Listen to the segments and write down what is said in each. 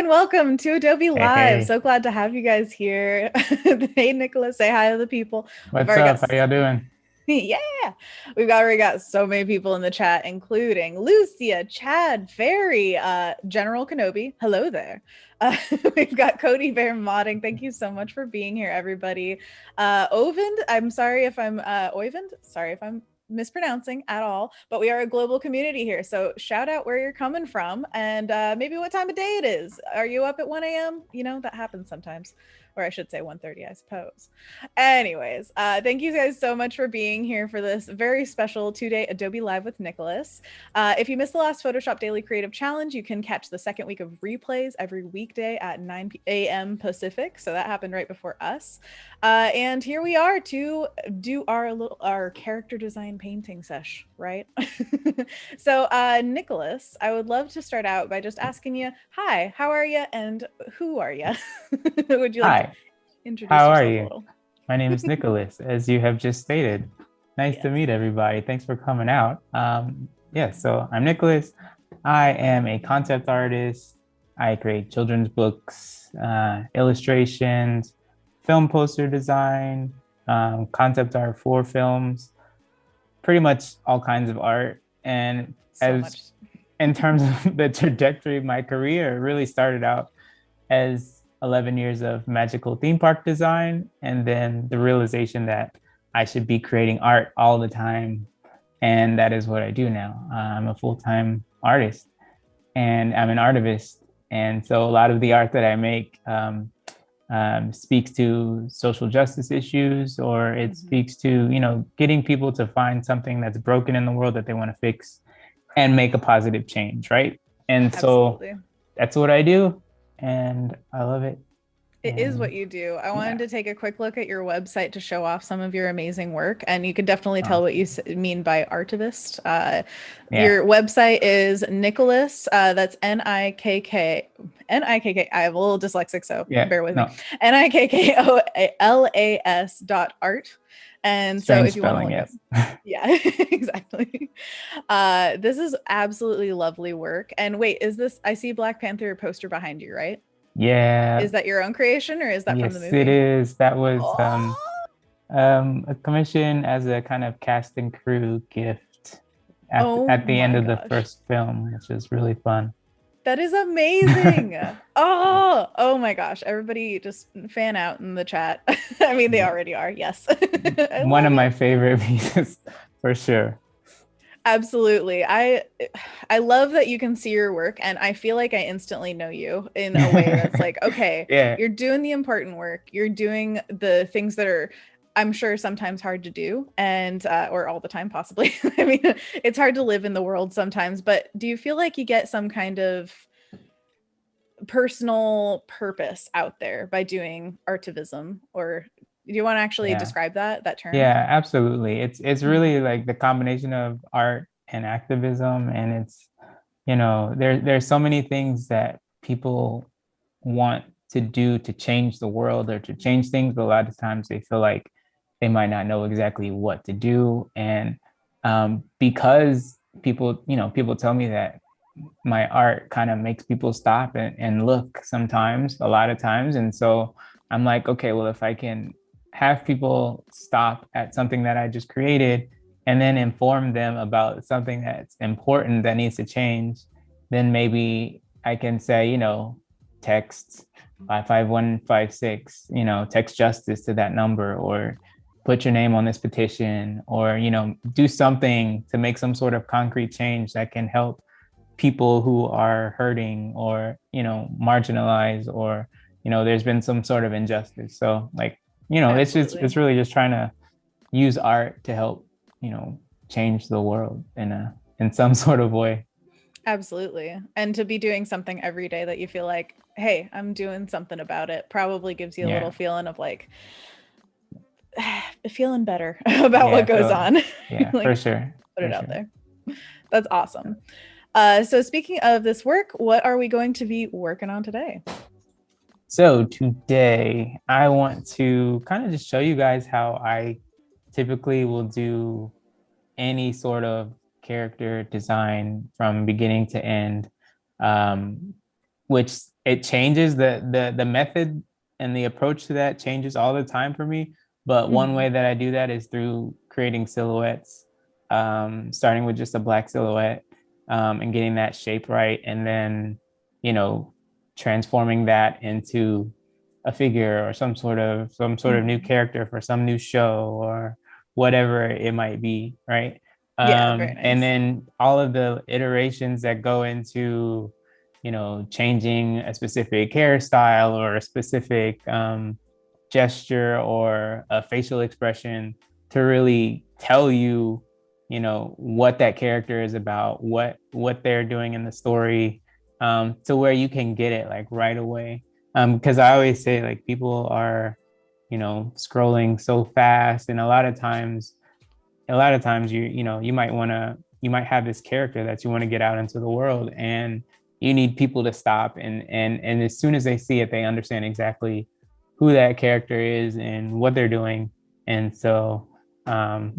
Welcome to Adobe Live. Hey. So glad to have you guys here. Hey, Nikkolas, say hi to the people. What's up? How y'all doing? Yeah, we've already got so many people in the chat, including Lucia, Chad, Ferry, General Kenobi. Hello there. We've got Cody Bear modding. Thank you so much for being here, everybody. Ovind, I'm sorry if I'm Oyvind. Sorry if I'm mispronouncing at all, but we are a global community here. So shout out where you're coming from and maybe what time of day it is. Are you up at 1 a.m.? You know, that happens sometimes. Or I should say 1:30, I suppose. Anyways, thank you guys so much for being here for this very special 2-day Adobe Live with Nikkolas. If you missed the last Photoshop Daily Creative Challenge, you can catch the second week of replays every weekday at 9 a.m. Pacific. So that happened right before us. And here we are to do our character design painting sesh, right? So Nikkolas, I would love to start out by just asking you, hi, how are you and who are you? Would you like to introduce yourself a little? My name is Nikkolas, as you have just stated. Nice to meet everybody. Thanks for coming out. So I'm Nikkolas. I am a concept artist. I create children's books, illustrations, film poster design, concept art for films, pretty much all kinds of art. And in terms of the trajectory of my career, it really started out as 11 years of magical theme park design, and then the realization that I should be creating art all the time. And that is what I do now. I'm a full-time artist and I'm an artivist. And so a lot of the art that I make speaks to social justice issues, or it speaks to, getting people to find something that's broken in the world that they want to fix and make a positive change, right? And so that's what I do, and I love it. It is what you do. I wanted to take a quick look at your website to show off some of your amazing work, and you can definitely tell what you mean by artivist. Your website is Nikkolas. That's Nikk. I have a little dyslexic, so bear with me. Nikkolas.art. And so if you want to look up, exactly. This is absolutely lovely work. And wait, is this? I see Black Panther poster behind you, right? Yeah. Is that your own creation, or is that from the movie? Yes, it is. That was a commission as a kind of cast and crew gift at the end of the first film, which is really fun. That is amazing. Oh my gosh. Everybody just fan out in the chat. I mean, they already are. Yes. One of my favorite pieces for sure. Absolutely. I love that you can see your work, and I feel like I instantly know you in a way that's like, okay, you're doing the important work. You're doing the things that are, I'm sure, sometimes hard to do, and or all the time possibly. I mean, it's hard to live in the world sometimes, but do you feel like you get some kind of personal purpose out there by doing artivism? Or do you want to actually describe that term? Yeah, absolutely. It's really like the combination of art and activism, and it's, there's so many things that people want to do to change the world or to change things, but a lot of times they feel like they might not know exactly what to do. And because people tell me that my art kind of makes people stop and look sometimes, a lot of times. And so I'm like, okay, well, if I can have people stop at something that I just created and then inform them about something that's important that needs to change, then maybe I can say, text 55156, text justice to that number, or put your name on this petition, or, do something to make some sort of concrete change that can help people who are hurting or, marginalized, or, there's been some sort of injustice. So like, it's really just trying to use art to help, change the world in some sort of way. Absolutely. And to be doing something every day that you feel like, hey, I'm doing something about it, probably gives you a little feeling of like feeling better about what goes on. Yeah, like, for sure. Put it out there. That's awesome. So speaking of this work, what are we going to be working on today? So today I want to kind of just show you guys how I typically will do any sort of character design from beginning to end, which it changes. The method and the approach to that changes all the time for me. But one way that I do that is through creating silhouettes, starting with just a black silhouette, and getting that shape right, and then transforming that into a figure or some sort of new character for some new show or whatever it might be, right? Yeah, very nice. And then all of the iterations that go into, changing a specific hairstyle or a specific gesture or a facial expression to really tell you, what that character is about, what they're doing in the story, to where you can get it like right away. Because I always say like people are, scrolling so fast, and a lot of times you might have this character that you want to get out into the world, and you need people to stop and as soon as they see it, they understand exactly who that character is and what they're doing. And so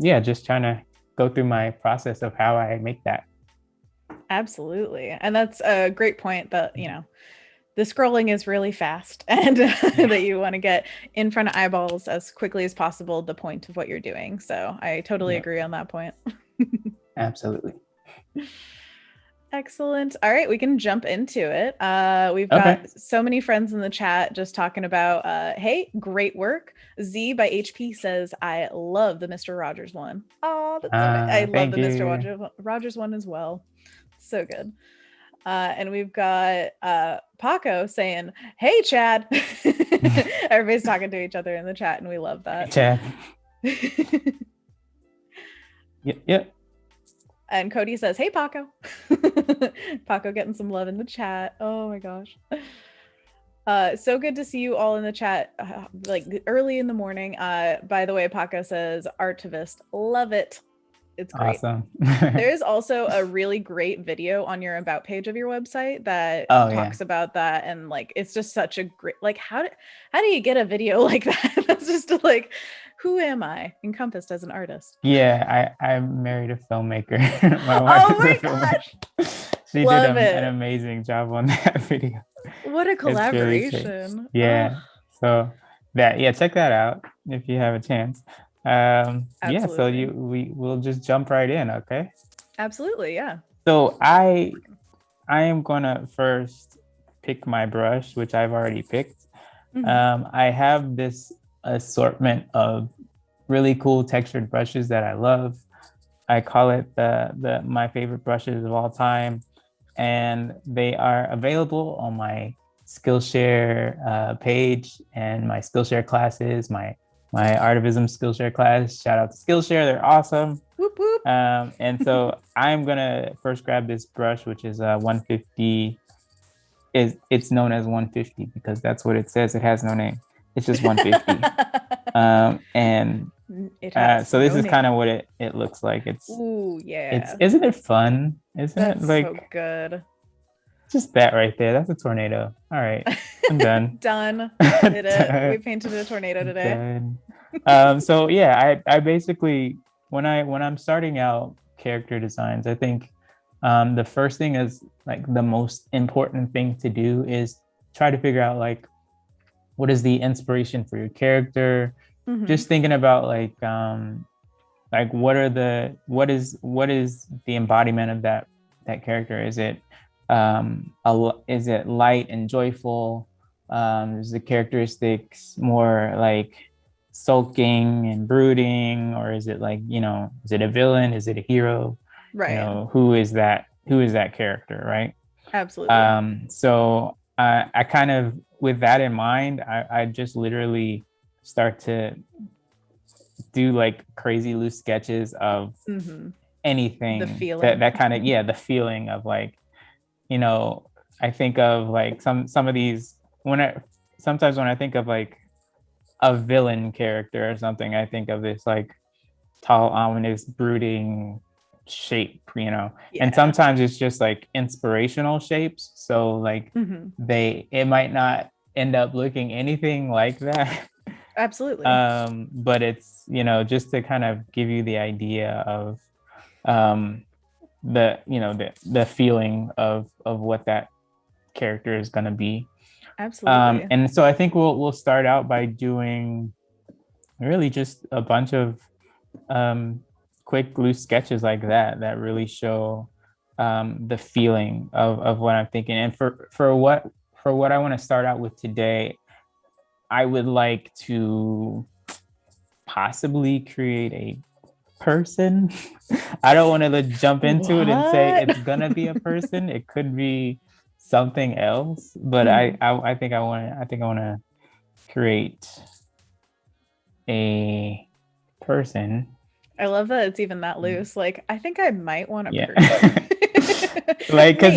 just trying to go through my process of how I make that. Absolutely. And that's a great point that, the scrolling is really fast and that you want to get in front of eyeballs as quickly as possible the point of what you're doing. So I totally agree on that point. Absolutely. Excellent. All right, we can jump into it. We've got so many friends in the chat just talking about, hey, great work. Z by HP says, I love the Mr. Rogers one. Oh, that's I love the Mr. Rogers one as well. So good. And we've got Paco saying, hey, Chad. Everybody's talking to each other in the chat, and we love that. Hey, Chad. Yep. And Cody says, hey, Paco. Paco getting some love in the chat. Oh, my gosh. So good to see you all in the chat, like early in the morning. By the way, Paco says, Artivist. Love it. It's great. Awesome. There's also a really great video on your about page of your website that talks about that, and like it's just such a great, like how do you get a video like that? That's just like, who am I encompassed as an artist? Yeah, I married a filmmaker. My wife is a filmmaker. She did an amazing job on that video. What a collaboration. Yeah. So check that out if you have a chance. So we'll just jump right in. Okay. Absolutely. Yeah. So I am gonna first pick my brush, which I've already picked. I have this assortment of really cool textured brushes that I love. I call it my favorite brushes of all time, and they are available on my Skillshare page and my Skillshare classes, my Artism Skillshare class. Shout out to Skillshare, they're awesome. Whoop, whoop. And so I'm gonna first grab this brush, which is 150. It's known as 150 because that's what it says. It has no name. It's just 150. So this is kind of what it looks like. Isn't it fun? Isn't it like so good? Just that right there. That's a tornado. All right, I'm done. Done. Did it. We painted a tornado today. So yeah, I basically when I'm starting out character designs, I think the first thing is like the most important thing to do is try to figure out like what is the inspiration for your character. Just thinking about like what is the embodiment of that character? Is it light and joyful? Is the characteristics more like sulking and brooding, or is it like, is it a villain? Is it a hero? Right. Who is that character, right? Absolutely. So I kind of, with that in mind, I just literally start to do like crazy loose sketches of anything The feeling. that kind of, yeah, the feeling of like, you know, I think of like some of these sometimes when I think of like a villain character or something, I think of this like tall, ominous, brooding shape, you know. Yeah. And sometimes it's just like inspirational shapes. So like it might not end up looking anything like that. Absolutely. But it's, you know, just to kind of give you the idea of the feeling of what that character is going to be. Absolutely. And so I think we'll start out by doing really just a bunch of quick loose sketches like that really show the feeling of what I'm thinking. And for what I want to start out with today, I would like to possibly create a person. I don't want to jump into it and say it's gonna be a person. It could be something else, but I think I want to create a person. I love that it's even that loose. Like, I think I might want a person. Like, because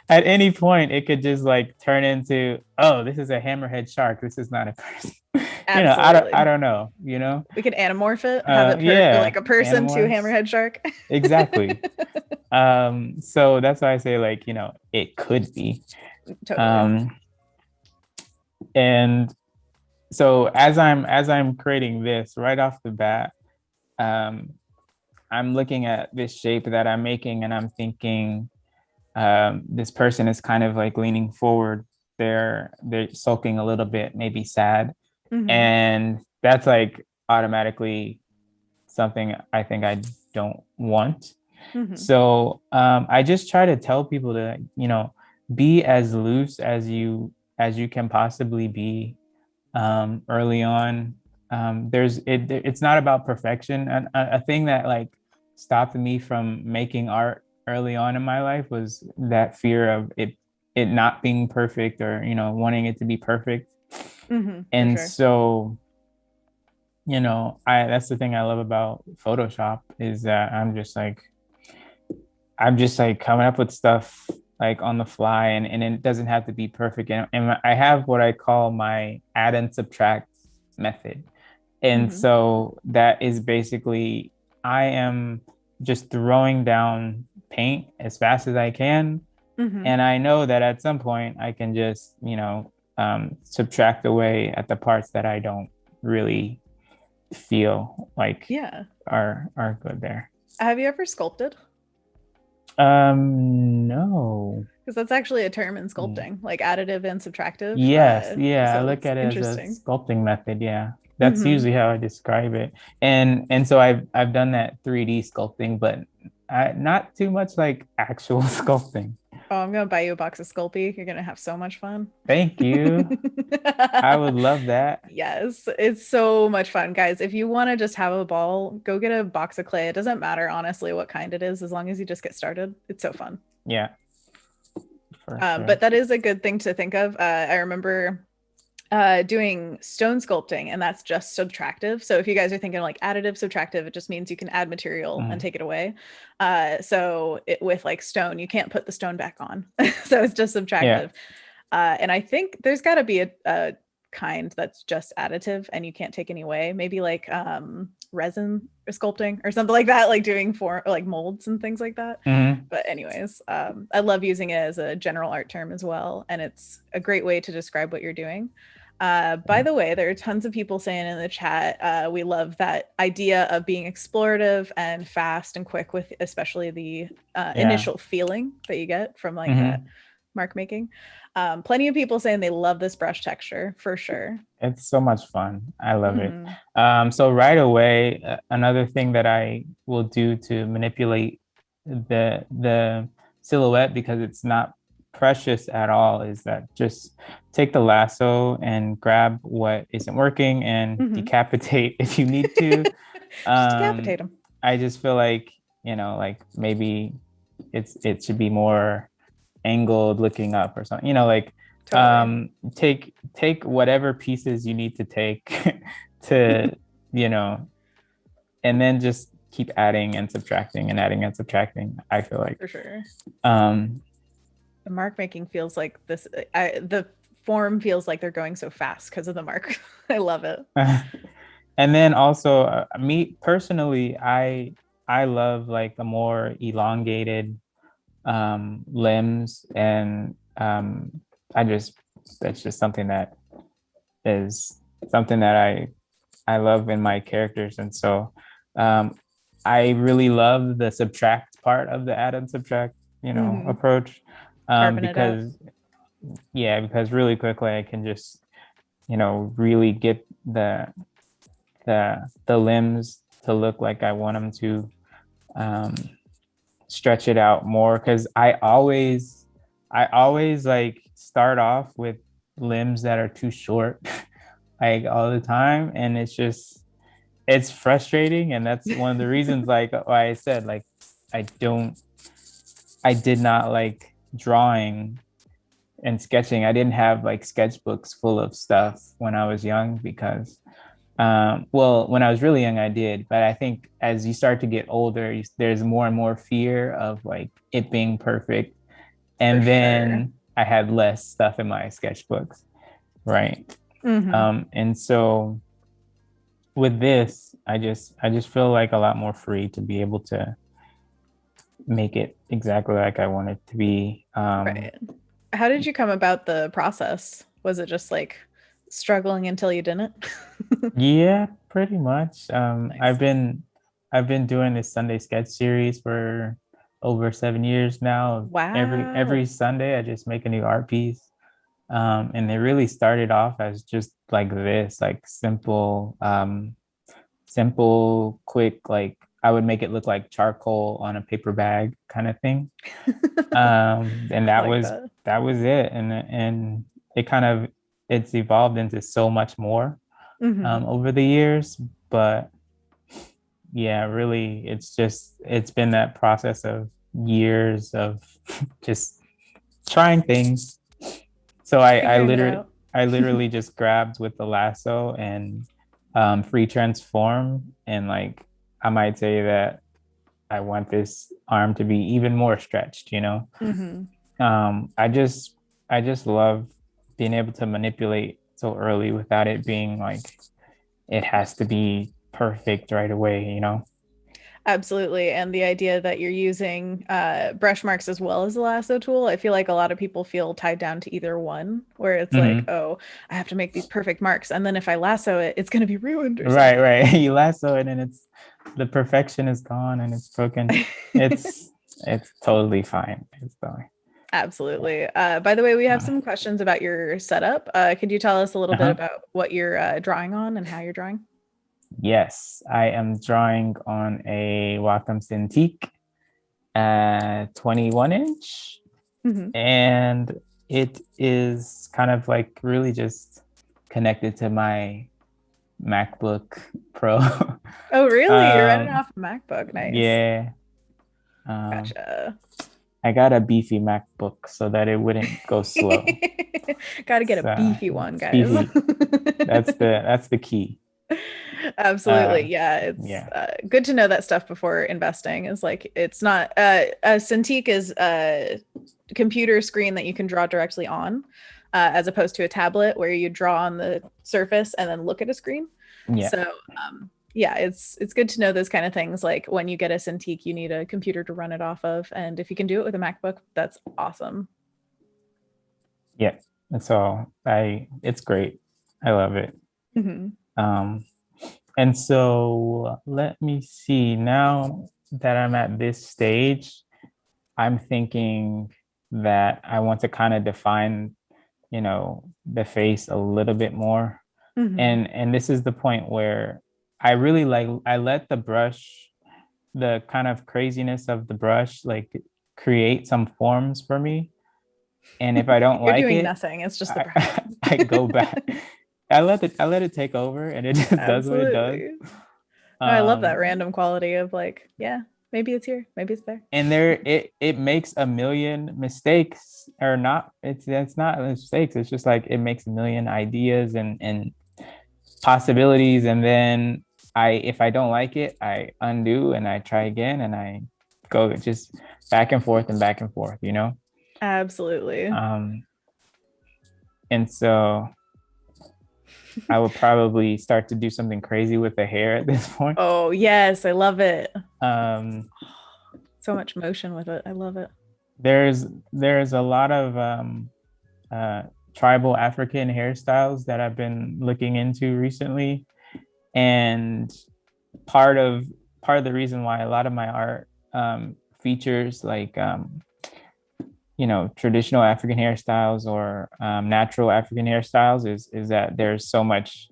at any point it could just like turn into, oh, this is a hammerhead shark. This is not a person. You know, I don't know. You know, we could anamorph it, have it like a person to hammerhead shark. Exactly. So that's why I say, like, you know, it could be. Totally. And so as I'm creating this right off the bat, I'm looking at this shape that I'm making and I'm thinking this person is kind of like leaning forward. They're sulking a little bit, maybe sad. And that's like automatically something I think I don't want. So I just try to tell people to, you know, be as loose as you can possibly be early on. It's not about perfection. And a thing that like stopped me from making art early on in my life was that fear of it not being perfect, or, you know, wanting it to be perfect. And so, you know, that's the thing I love about Photoshop, is that I'm just like coming up with stuff like on the fly, and it doesn't have to be perfect. And I have what I call my add and subtract method. And so that is basically, I am just throwing down paint as fast as I can. And I know that at some point I can just, you know, subtract away at the parts that I don't really feel like are good there. Have you ever sculpted? No. Because that's actually a term in sculpting, like additive and subtractive. Yes, I look at it as a sculpting method. Yeah, that's usually how I describe it. And so I've done that 3D sculpting, but not too much like actual sculpting. Oh, I'm gonna buy you a box of Sculpey. You're gonna have so much fun. Thank you. I would love that. Yes, it's so much fun, guys. If you want to just have a ball, go get a box of clay. It doesn't matter, honestly, what kind it is, as long as you just get started. It's so fun. Yeah. Sure. But that is a good thing to think of. I remember doing stone sculpting, and that's just subtractive. So if you guys are thinking like additive subtractive, it just means you can add material and take it away. So with like stone, you can't put the stone back on. So it's just subtractive. And I think there's got to be a kind that's just additive and you can't take any away. Maybe like resin sculpting or something like that, like doing for like molds and things like that. But anyways, I love using it as a general art term as well, and it's a great way to describe what you're doing. By the way, there are tons of people saying in the chat, we love that idea of being explorative and fast and quick, with especially the initial feeling that you get from like that mark making. Plenty of people saying they love this brush texture, for sure. It's so much fun. I love it. So right away, another thing that I will do to manipulate the silhouette, because it's not precious at all, is that just take the lasso and grab what isn't working and decapitate if you need to. Just decapitate them. I just feel like, you know, like maybe it should be more angled, looking up or something, you know, like take whatever pieces you need to take to you know, and then just keep adding and subtracting and adding and subtracting, I feel like. For sure. Um, The mark making feels like this. The form feels like they're going so fast because of the mark. I love it. and then also me personally, I love like the more elongated limbs, and I just that's just something that is something that I love in my characters. And so um, I really love the subtract part of the add and subtract, approach. Carving it out. Because yeah, because really quickly I can just, really get the limbs to look like I want them to, um, stretch it out more. Because I always like start off with limbs that are too short, like all the time, and it's frustrating. And that's one of the reasons, like why I said, like I did not like drawing and sketching. I didn't have like sketchbooks full of stuff when I was young, because well, when I was really young I did, but I think as you start to get older, there's more and more fear of like it being perfect. For And sure. then I had less stuff in my sketchbooks, right? And so with this, I just feel like a lot more free to be able to make it exactly like I want it to be. Right. How did you come about the process? Was it just like struggling until you didn't? Yeah, pretty much. I've Nice. been I've been doing this Sunday sketch series for over 7 years now. Every Wow. Sunday, I just make a new art piece. And it really started off as just like this, like simple, quick, like I would make it look like charcoal on a paper bag kind of thing. And I that like was that. that was it. And it kind of it's evolved into so much more Hmm. over the years. But yeah, really, it's been that process of years of just trying things. So Figuring it out. I literally just grabbed with the lasso and free transform, and like I might say that I want this arm to be even more stretched. Hmm. I just love being able to manipulate so early without it being like it has to be perfect right away. Absolutely. And the idea that you're using brush marks as well as the lasso tool, I feel like a lot of people feel tied down to either one, where it's like, Hmm. oh, I have to make these perfect marks. And then if I lasso it, it's going to be ruined or Right, something. right. You lasso it and it's the perfection is gone and it's broken. It's it's totally fine. It's fine. Yeah. Absolutely. By the way, we have some questions about your setup. Could you tell us a little bit Uh-huh. about what you're drawing on and how you're drawing? Yes, I am drawing on a Wacom Cintiq 21 inch, Hmm. and it is kind of like really just connected to my MacBook Pro. Oh, really? You're running um, off a MacBook. Nice. yeah. Um, Gotcha. I got a beefy MacBook so that it wouldn't go slow. Got to get a So beefy one, guys. beefy. That's the key. Absolutely. Uh, Yeah, it's yeah. good to know that stuff before investing. Is like it's not a Cintiq is a computer screen that you can draw directly on, as opposed to a tablet where you draw on the surface and then look at a screen. Yeah. So yeah, it's good to know those kind of things. Like when you get a Cintiq, you need a computer to run it off of, and if you can do it with a MacBook, that's awesome. Yeah. And so it's great. I love it. Hmm. Um, and so let me see. Now that I'm at this stage, I'm thinking that I want to kind of define, the face a little bit more. Hmm. And this is the point where I let the kind of craziness of the brush, like create some forms for me. And if I don't You're like doing it, nothing. It's just the I, brush. I go back. I let it take over, and it just does what it does. Absolutely. No, I love that Um, random quality of like, yeah, maybe it's here, maybe it's there. and it makes a million mistakes, or not. It's not mistakes. It's just like it makes a million ideas and possibilities, and then if I don't like it, I undo and I try again, and I go just back and forth and back and forth, you know? Absolutely. And so I would probably start to do something crazy with the hair at this point. Oh, yes, I love it. Um, So much motion with it. I love it. there's a lot of uh, tribal African hairstyles that I've been looking into recently, and part of the reason why a lot of my art features like traditional African hairstyles or natural African hairstyles is that there's so much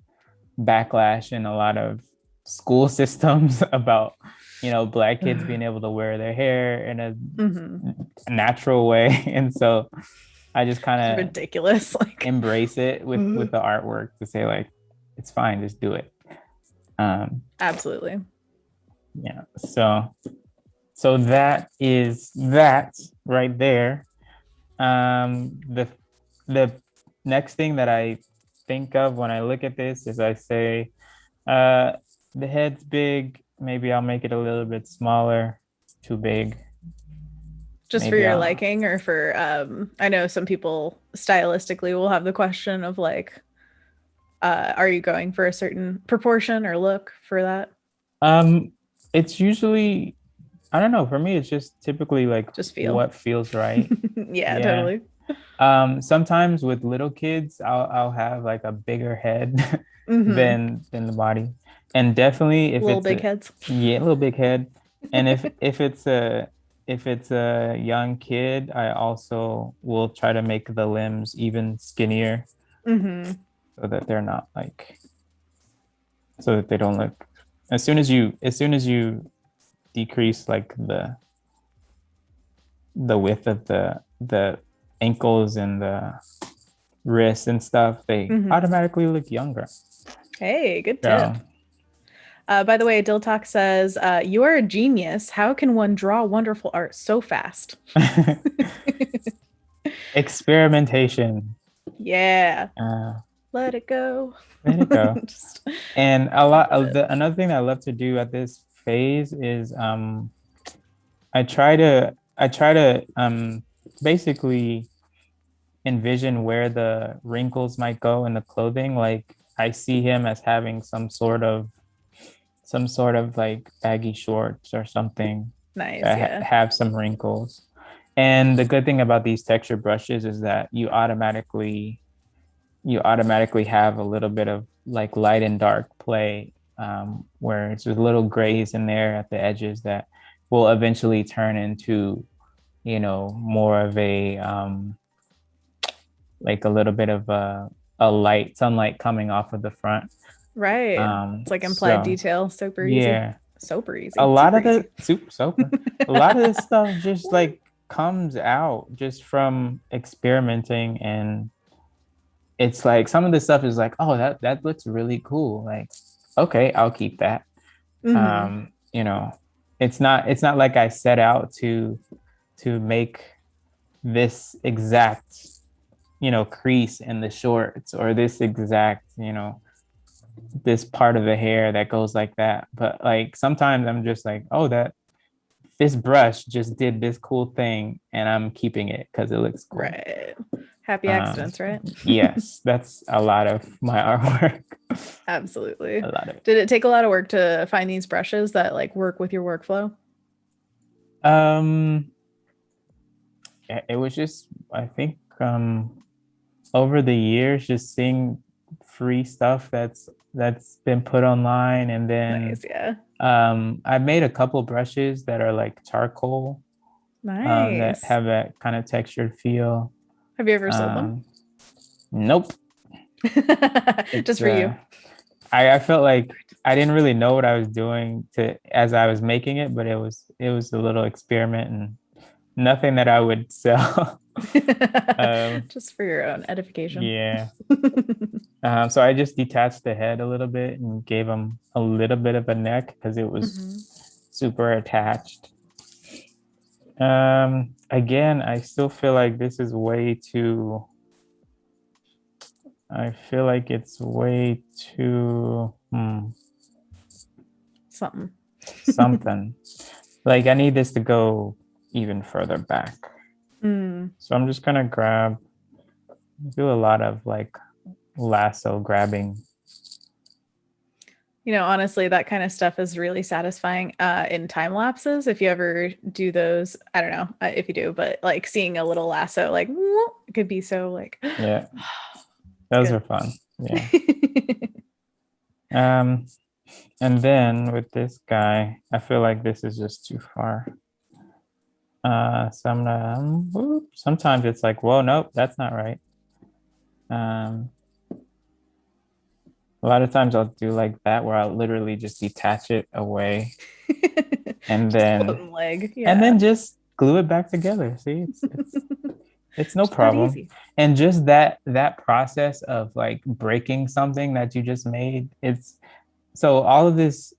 backlash in a lot of school systems about Black kids being able to wear their hair in a natural way. And so I just kind of ridiculous, like embrace it with the artwork to say like, it's fine, just do it. Absolutely. Yeah, so that is that right there. The next thing that I think of when I look at this is I say, the head's big. Maybe I'll make it a little bit smaller. It's too big. Just maybe for your liking, or for I know some people stylistically will have the question of like, are you going for a certain proportion or look for that? It's usually, I don't know, for me it's just typically like just feel what feels right. yeah, totally. Sometimes with little kids I'll have like a bigger head than the body, and definitely if little it's big heads. Yeah, a little big head. And if it's a young kid, I also will try to make the limbs even skinnier, so that they're not like, so that they don't look, as soon as you decrease like the width of the ankles and the wrists and stuff, they automatically look younger. Hey, good tip. By the way, Dill Talk says, you are a genius. How can one draw wonderful art so fast? Experimentation. Yeah. Let it go. Let it go. And another thing that I love to do at this phase is I try to basically envision where the wrinkles might go in the clothing. Like I see him as having some sort of like baggy shorts or something. Nice. That have some wrinkles. And the good thing about these texture brushes is that you automatically have a little bit of like light and dark play, where it's just little grays in there at the edges that will eventually turn into, more of a like a little bit of a light sunlight coming off of the front. Right. It's like implied detail. Super easy. Yeah. Super easy. A lot of the super. A lot of this stuff just like comes out just from experimenting, and it's like some of the stuff is like, oh, that looks really cool. Like, okay, I'll keep that. It's not like I set out to make this exact, crease in the shorts, or this exact, this part of the hair that goes like that. But like sometimes I'm just like, oh, this brush just did this cool thing and I'm keeping it because it looks cool. Right. Happy accidents, right? Yes, that's a lot of my artwork. Absolutely. A lot of it. Did it take a lot of work to find these brushes that like work with your workflow? It was just, I think, over the years, just seeing free stuff that's been put online, and then nice, yeah. I made a couple brushes that are like charcoal, nice, that have that kind of textured feel. Have you ever sold them? Nope. Just for you. I felt like I didn't really know what I was doing as I was making it, but it was a little experiment and nothing that I would sell. Just for your own edification. Yeah. So I just detached the head a little bit and gave him a little bit of a neck because it was super attached. Again, I still feel like this is way too, I feel like it's way too, Something. something. Like I need this to go even further back. So I'm just gonna do a lot of like lasso grabbing. You know, honestly, that kind of stuff is really satisfying in time lapses. If you ever do those, I don't know if you do, but like seeing a little lasso, like it could be so like, Yeah, it's those good. are fun. Yeah. And then with this guy, I feel like this is just too far. So I'm gonna, sometimes it's like, whoa, nope, that's not right. A lot of times I'll do like that where I'll literally just detach it away and Just then floating leg. and Yeah. then just glue it back together. See, it's no Just that problem. easy. And just that process of like breaking something that you just made, it's so all of this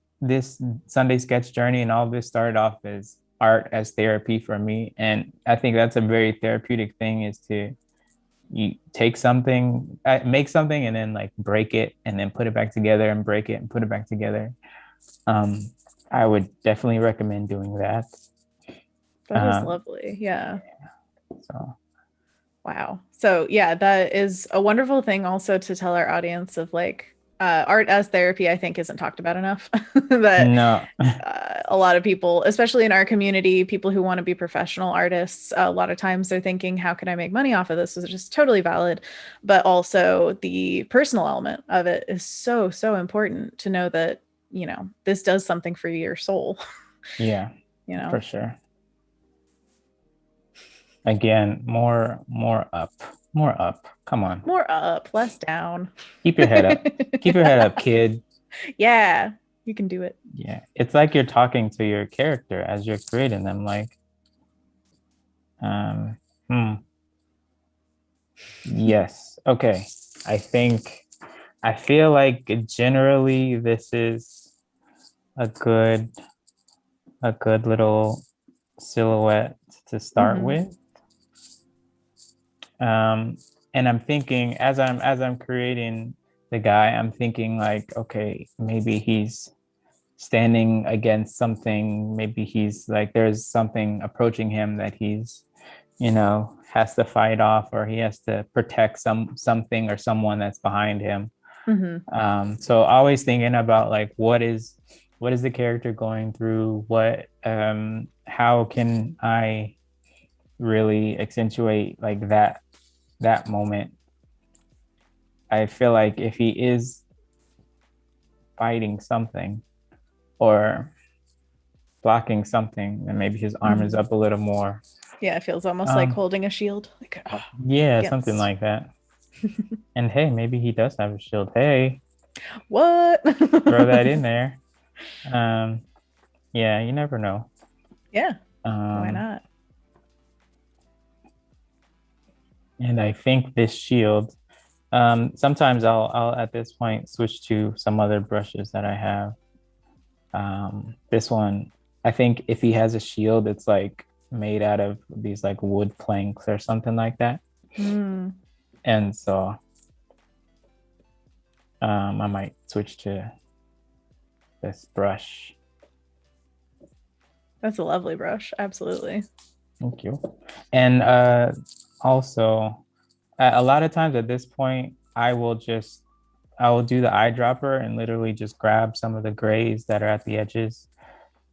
Sunday sketch journey and all of this started off as art as therapy for me. And I think that's a very therapeutic thing is to you take something, make something and then like break it and then put it back together and break it and put it back together. Um, I would definitely recommend doing that. That is lovely. Yeah. So Wow. So yeah, that is a wonderful thing also to tell our audience of like art as therapy, I think isn't talked about enough. That no, a lot of people, especially in our community, people who want to be professional artists, a lot of times they're thinking, how can I make money off of this? Which is totally valid. But also the personal element of it is so, so important to know that, you know, this does something for your soul, yeah, you know? for sure. Again, more up, more up. Come on. More up, less down. Keep your head up. Keep your head up, kid. Yeah, you can do it. Yeah. It's like you're talking to your character as you're creating them. Like, um, hmm. Yes. Okay. I feel like generally this is a good little silhouette to start Mhm. with. And I'm thinking as I'm creating the guy, I'm thinking like, okay, maybe he's standing against something. Maybe he's like, there's something approaching him that he's, has to fight off, or he has to protect something or someone that's behind him. Mhm. So always thinking about like, what is the character going through? How can I really accentuate like that moment? I feel like if he is fighting something or blocking something, then maybe his arm is Mhm. up a little more. Yeah, it feels almost like Um, holding a shield. Like, yeah, something yes. like that. And hey, maybe he does have a shield. Hey, What? throw that in there. Um, yeah, you never know. Yeah, why Um, not? and I think this shield, sometimes I'll at this point switch to some other brushes that I have. This one, I think if he has a shield, it's like made out of these like wood planks or something like that. Mm, And so I might switch to this brush. that's a lovely brush. Absolutely. Thank you. And also, a lot of times at this point, I will do the eyedropper and literally just grab some of the grays that are at the edges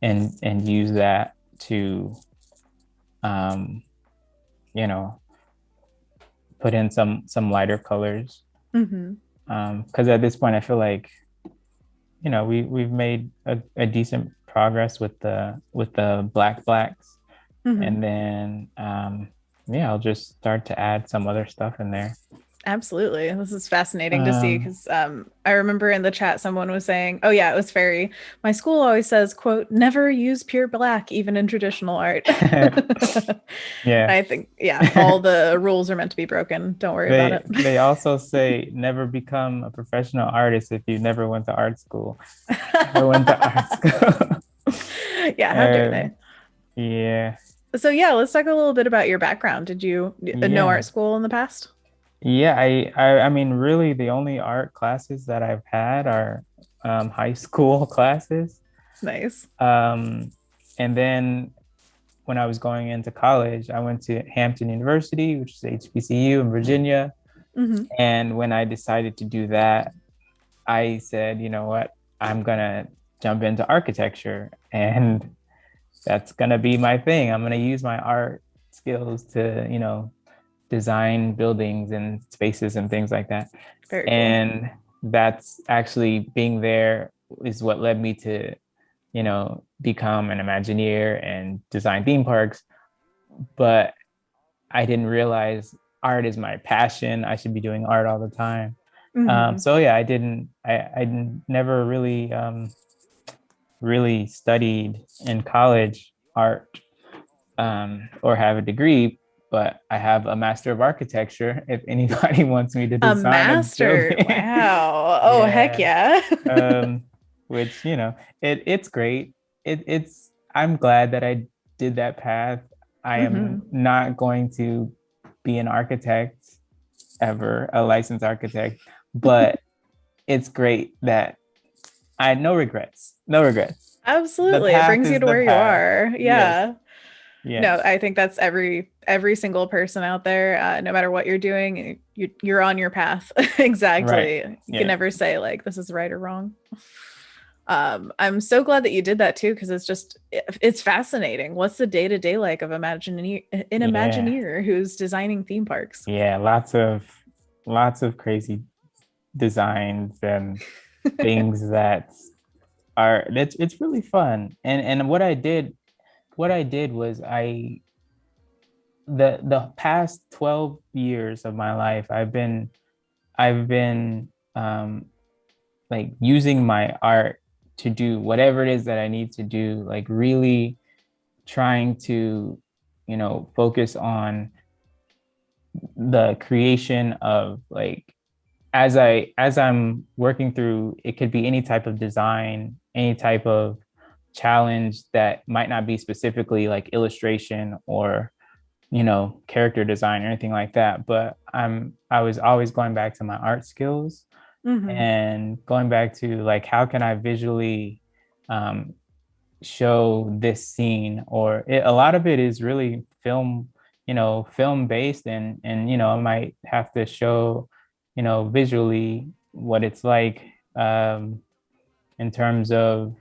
and use that to, um, you know, put in some lighter colors. Hmm. Because at this point, I feel like we've made a decent progress with the blacks, Hmm. and then yeah, I'll just start to add some other stuff in there. Absolutely. This is fascinating to see Um, because I remember in the chat someone was saying, oh yeah, it was fairy. My school always says, quote, never use pure black, even in traditional art. yeah. I think, yeah, all the rules are meant to be broken. Don't worry about it. They also say never become a professional artist if you never went to art school. Never went to art school. Yeah, how dare uh, they? yeah, So yeah, let's talk a little bit about your background. Did you know art yeah, school in the past? yeah. I mean, really, the only art classes that I've had are high school classes. Nice. And then when I was going into college, I went to Hampton University, which is HBCU in Virginia. Hmm. And when I decided to do that, I said, you know what, I'm gonna jump into architecture, and that's gonna be my thing. I'm gonna use my art skills to, design buildings and spaces and things like that. Very cool. And that's actually being there is what led me to, become an Imagineer and design theme parks. But I didn't realize art is my passion. I should be doing art all the time. Hmm. So yeah, I never really, really studied in college art, or have a degree, but I have a Master of Architecture if anybody wants me to A design a master. building. Wow. Oh, heck Yeah. yeah. Um, which, it's great. I'm glad that I did that path. I am Hmm. not going to be an architect ever, a licensed architect, but it's great that I had no regrets. No regrets. The Absolutely. It path brings you is to the where you path. are. Yes. Yeah. No, Yes. I think that's every single person out there. No matter what you're doing, you're on your path. Right. Exactly. You can Yeah. never say like this is right or wrong. I'm so glad that you did that too, because it's fascinating. What's the day-to-day like of an Yeah. Imagineer who's designing theme parks? Yeah. Lots of crazy designs and things that it's really fun. And what I did was the past 12 years of my life, I've been like using my art to do whatever it is that I need to do, like really trying to, focus on the creation of, like, as I'm working through, it could be any type of design, any type of challenge that might not be specifically like illustration or, character design or anything like that. But I was always going back to my art skills Hmm. and going back to, like, how can I visually, um, show this scene, or a lot of it is really film based, and I might have to show, visually what it's like, in terms of,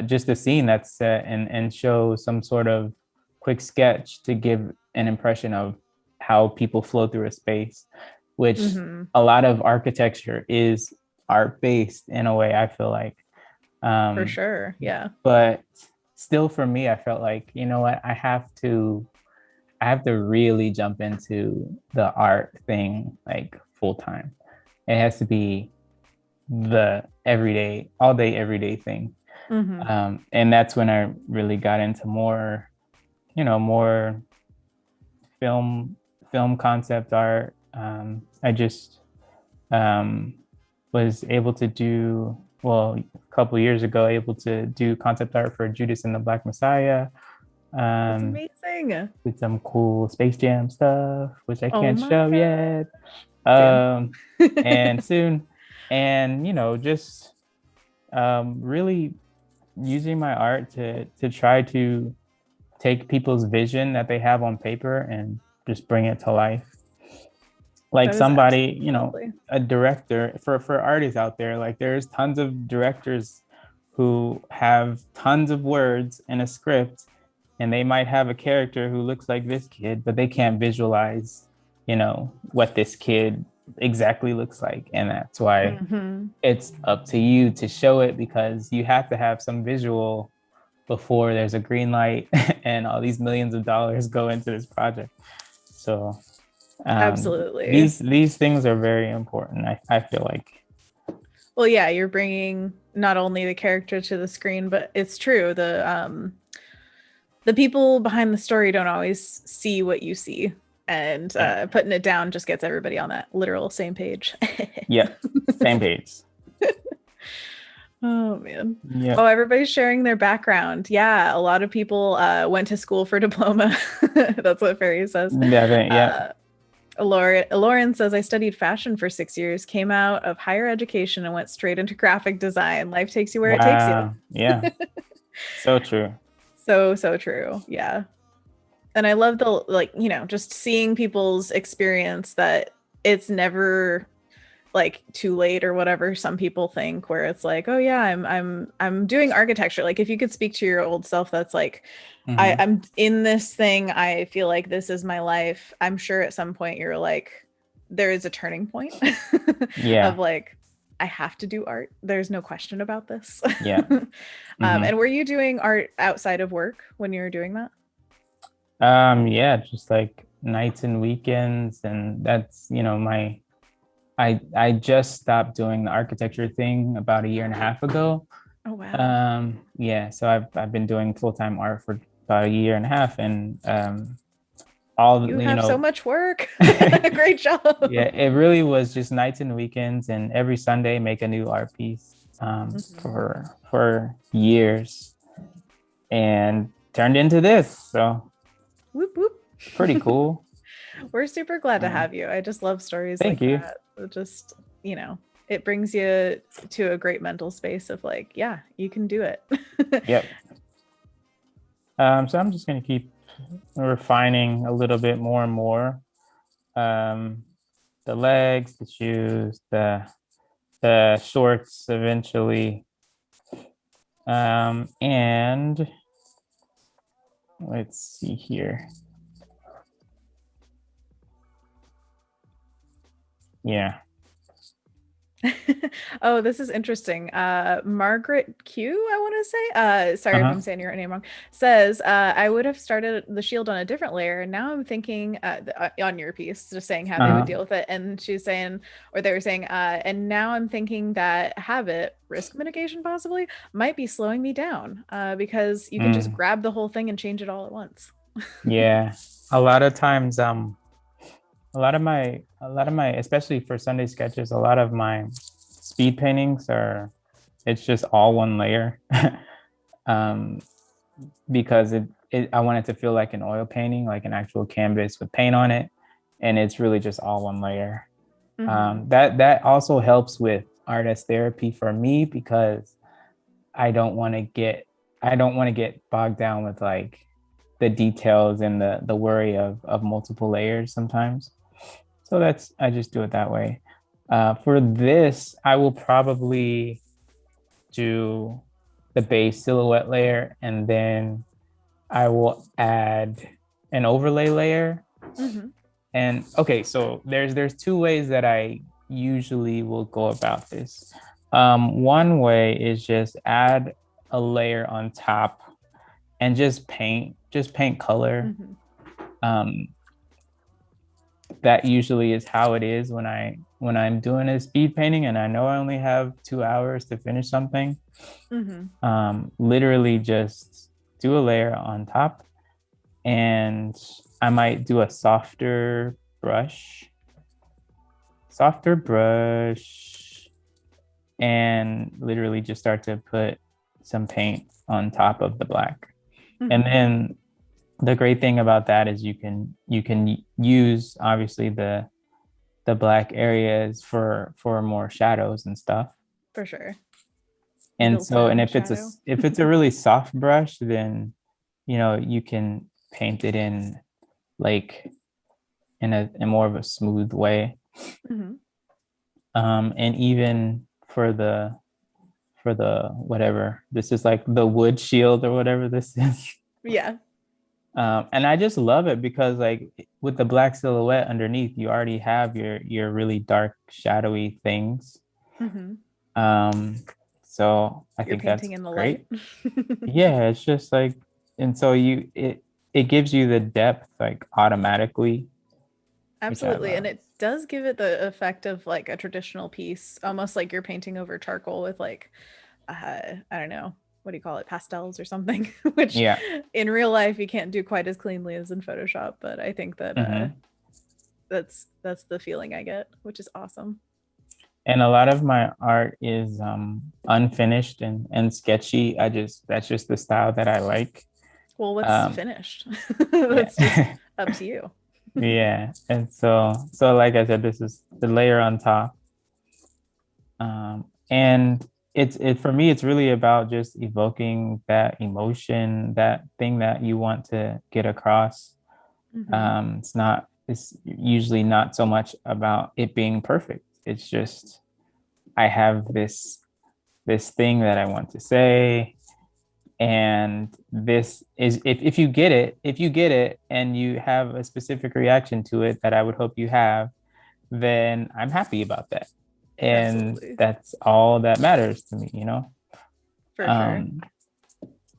just a scene that's set, and show some sort of quick sketch to give an impression of how people flow through a space, which Hmm. a lot of architecture is art based in a way, I feel like. For um, sure. Yeah. but still, for me, I felt like, you know what, I have to really jump into the art thing, like, full time. It has to be the everyday, all day, everyday thing. Hmm. And that's when I really got into more film film concept art. I just, um, was able to do, well, a couple years ago, able to do concept art for Judas and the Black Messiah. That's Um, amazing. with some cool Space Jam stuff, which I Oh can't my show God. yet. Soon. And soon. And, just, really using my art to try to take people's vision that they have on paper and just bring it to life. Like, That is somebody, absolutely lovely. a director, for artists out there, like, there's tons of directors who have tons of words in a script, and they might have a character who looks like this kid, but they can't visualize, what this kid exactly looks like. And that's why Hmm. it's up to you to show it, because you have to have some visual before there's a green light and all these millions of dollars go into this project. So, Absolutely. these things are very important, I feel like. Well, yeah, you're bringing not only the character to the screen, but it's true. The people behind the story don't always see what you see, and Yeah. putting it down just gets everybody on that literal same page. Yeah. Same page. Oh man. Yeah. Oh, everybody's sharing their background. Yeah, a lot of people went to school for diploma. That's what Ferry says. Yeah. Yeah. Uh, Lauren says, I studied fashion for 6 years, came out of higher education and went straight into graphic design. Life takes you where it takes you. Wow. Yeah. So true. So true. Yeah. And I love the, like, you know, just seeing people's experience, that it's never like too late or whatever some people think, where it's like, oh yeah, I'm doing architecture. Like, if you could speak to your old self, that's like, Mhm. I'm in this thing, I feel like this is my life. I'm sure at some point you're like, there is a turning point Yeah. of like, I have to do art. There's no question about this. Yeah. Hmm. And were you doing art outside of work when you were doing that? Yeah, just like nights and weekends, and that's, my I just stopped doing the architecture thing about a year and a half ago. Oh wow. Yeah, so I've been doing full-time art for about a year and a half, and all You you have so know much work. Great yeah, job. it really was just nights and weekends, and every Sunday make a new art piece, Mhm. for years, and turned into this. So Whoop whoop. pretty cool. We're super glad to Um, have you. I just love stories Thank like you. that. It just, you know, it brings you to a great mental space of like, yeah, you can do it. Yep. So I'm just gonna keep refining a little bit more and more. Um, the legs, the shoes, the shorts eventually. And let's see here. Yeah. Oh, this is interesting. Margaret Q, I want to say, sorry if I'm Uh-huh. saying your name wrong, says, I would have started the shield on a different layer. And now I'm thinking, on your piece, just saying how they would Uh-huh. deal with it. And she's saying, or they were saying, and now I'm thinking that habit, risk mitigation possibly, might be slowing me down, because you can just Mm. grab the whole thing and change it all at once. Yeah. A lot of times, a lot of my, especially for Sunday sketches, a lot of my speed paintings it's just all one layer. um, because I want it to feel like an oil painting, like an actual canvas with paint on it, and it's really just all one layer. Hmm. That also helps with art as therapy for me, because I don't want to get I don't want to get bogged down with like the details and the worry of multiple layers sometimes. So I just do it that way. For this, I will probably do the base silhouette layer, and then I will add an overlay layer. Hmm. And okay, so there's two ways that I usually will go about this. One way is just add a layer on top and just paint color. Hmm. Um, that usually is how it is when I'm doing a speed painting and I know I only have 2 hours to finish something. Hmm. Literally just do a layer on top, and I might do a softer brush, and literally just start to put some paint on top of the black. And Hmm. then the great thing about that is you can use obviously the black areas for more shadows and stuff. For sure. And so, and Built-in if it's a shadow. if it's a really soft brush, then you can paint it in like in more of a smooth way. Hmm. And even for the whatever this is, like the wood shield or whatever this is. Yeah. And I just love it because like with the black silhouette underneath, you already have your really dark shadowy things. Hmm. Um, so I You're think that's painting in the light. great. Yeah, it's just like, and so it gives you the depth like automatically, which I Absolutely. And love. it does give it the effect of like a traditional piece, almost like you're painting over charcoal with like, I don't know, what do you call it? Pastels or something, which Yeah. in real life you can't do quite as cleanly as in Photoshop. But I think that Hmm. that's the feeling I get, which is awesome. And a lot of my art is unfinished and sketchy. That's just the style that I like. Well, what's Um, finished? yeah. That's just up to you. Yeah. And so like I said, this is the layer on top. And it for me, it's really about just evoking that emotion, that thing that you want to get across. It's usually not so much about it being perfect. It's just I have this thing that I want to say. And this is if you get it, and you have a specific reaction to it that I would hope you have, then I'm happy about that. And Absolutely. that's all that matters to me, you know? For sure.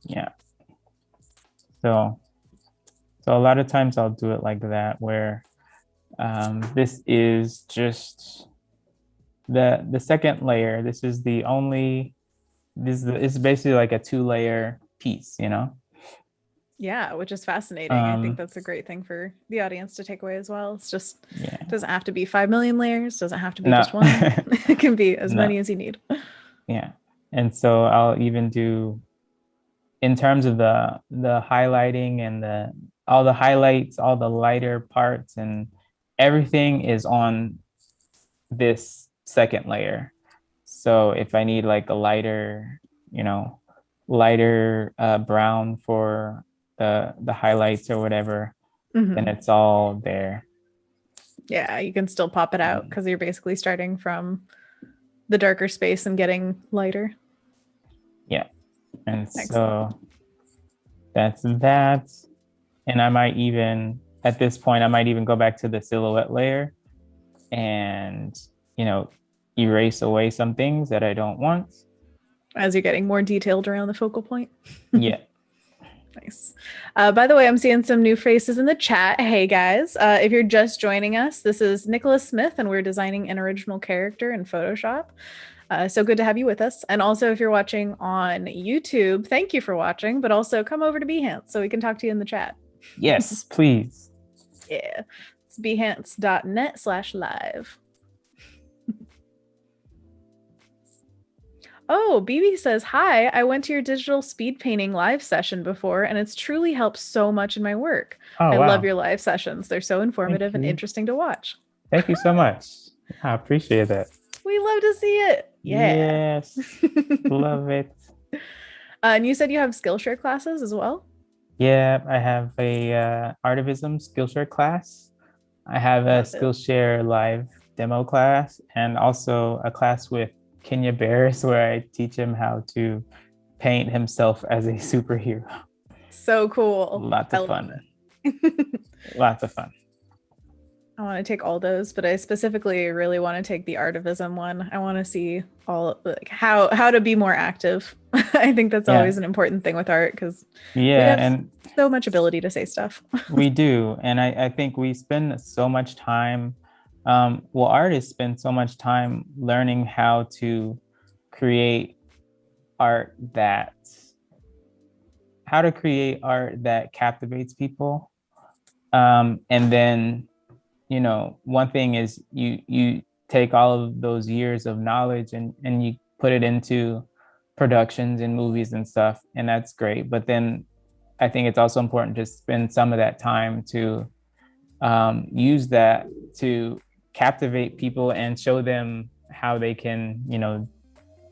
Yeah. So a lot of times I'll do it like that, where this is just the second layer. This is the only, it's basically like a 2-layer piece, you know? Yeah, which is fascinating. I think that's a great thing for the audience to take away as well. It's just, Yeah. doesn't have to be 5 million layers, doesn't have to be No. just one. It can be as No. many as you need. Yeah. And so I'll even do, in terms of the highlighting and all the highlights, all the lighter parts, and everything is on this second layer. So if I need like a lighter, lighter brown for the highlights or whatever, then it's all there. Yeah, you can still pop it out because you're basically starting from the darker space and getting lighter. Yeah. And excellent. So that's that. And I might even, at this point, I might even go back to the silhouette layer and, erase away some things that I don't want. As you're getting more detailed around the focal point. Yeah. Nice. By the way, I'm seeing some new faces in the chat. Hey guys, if you're just joining us, this is Nikkolas Smith and we're designing an original character in Photoshop. So good to have you with us. And also if you're watching on YouTube, thank you for watching, but also come over to Behance so we can talk to you in the chat. Yes, please. Yeah, it's behance.net/live. Oh, BB says, hi, I went to your digital speed painting live session before, and it's truly helped so much in my work. Oh, I wow. love your live sessions. They're so informative and interesting to watch. Thank you so much. I appreciate that. We love to see it. Yeah. Yes. Love it. And you said you have Skillshare classes as well? Yeah, I have a Artism Skillshare class. I have a Skillshare live demo class, and also a class with Kenya Bears where I teach him how to paint himself as a superhero. So cool. Lots of fun. Lots of fun. I want to take all those, but I specifically really want to take the Artism one. I want to see all like how to be more active. I think that's always an important thing with art because we have so much ability to say stuff. We do, and I think we spend so much time. Artists spend so much time learning how to create art that captivates people, and then one thing is you take all of those years of knowledge and you put it into productions and movies and stuff, and that's great. But then I think it's also important to spend some of that time to use that to captivate people and show them how they can,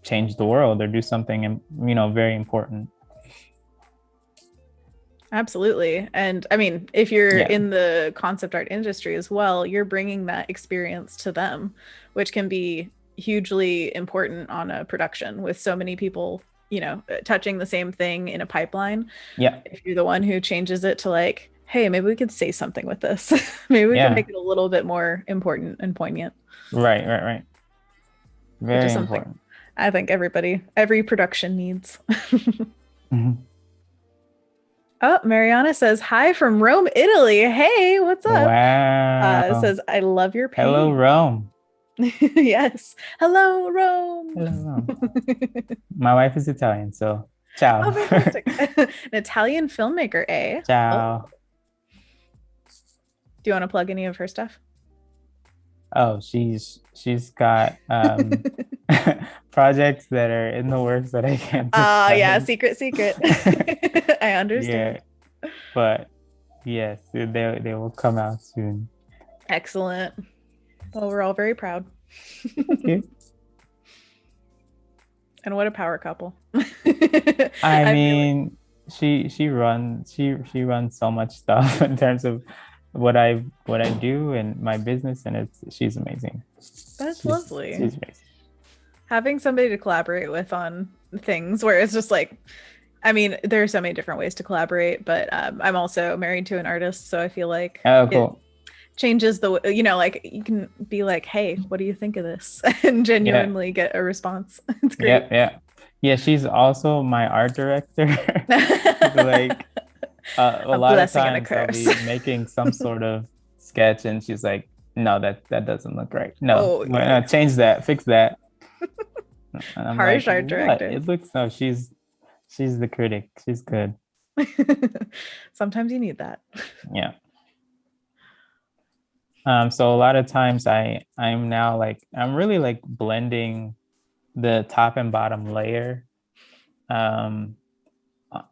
change the world or do something, very important. Absolutely. And I mean, if you're in the concept art industry as well, you're bringing that experience to them, which can be hugely important on a production with so many people, touching the same thing in a pipeline. Yeah. If you're the one who changes it to like, hey, maybe we could say something with this. Maybe we can make it a little bit more important and poignant. Right. Very important. I think every production needs. Oh, Mariana says, hi from Rome, Italy. Hey, what's up? Wow. Says, I love your paint. Hello, Rome. Yes. Hello, Rome. Hello, Rome. My wife is Italian, so ciao. Oh, fantastic. An Italian filmmaker, eh? Ciao. Oh. Do you want to plug any of her stuff? Oh, she's got projects that are in the works that I can't. Yeah, secret. I understand. Yeah, but Yes, they will come out soon. Excellent. Well, we're all very proud. Thank you. And what a power couple. I I feel like, mean, she runs so much stuff in terms of what I do and my business, and she's amazing. that's She's lovely. amazing. Having somebody to collaborate with on things where it's just like, I mean, there are so many different ways to collaborate, but I'm also married to an artist, so I feel like Oh, it cool. changes like you can be like, hey, what do you think of this? And Yeah, genuinely get a response. It's yeah, great. yeah. Yeah, she's also my art director. Like a A lot of blessing and a times I'll curse. be making some sort of sketch and she's like, no, that doesn't look right. No, Oh, no, change that, fix that. And I'm like, harsh art what? director. It looks no, she's the critic. She's good. Sometimes you need that. Yeah. So a lot of times I'm now like I'm really like blending the top and bottom layer um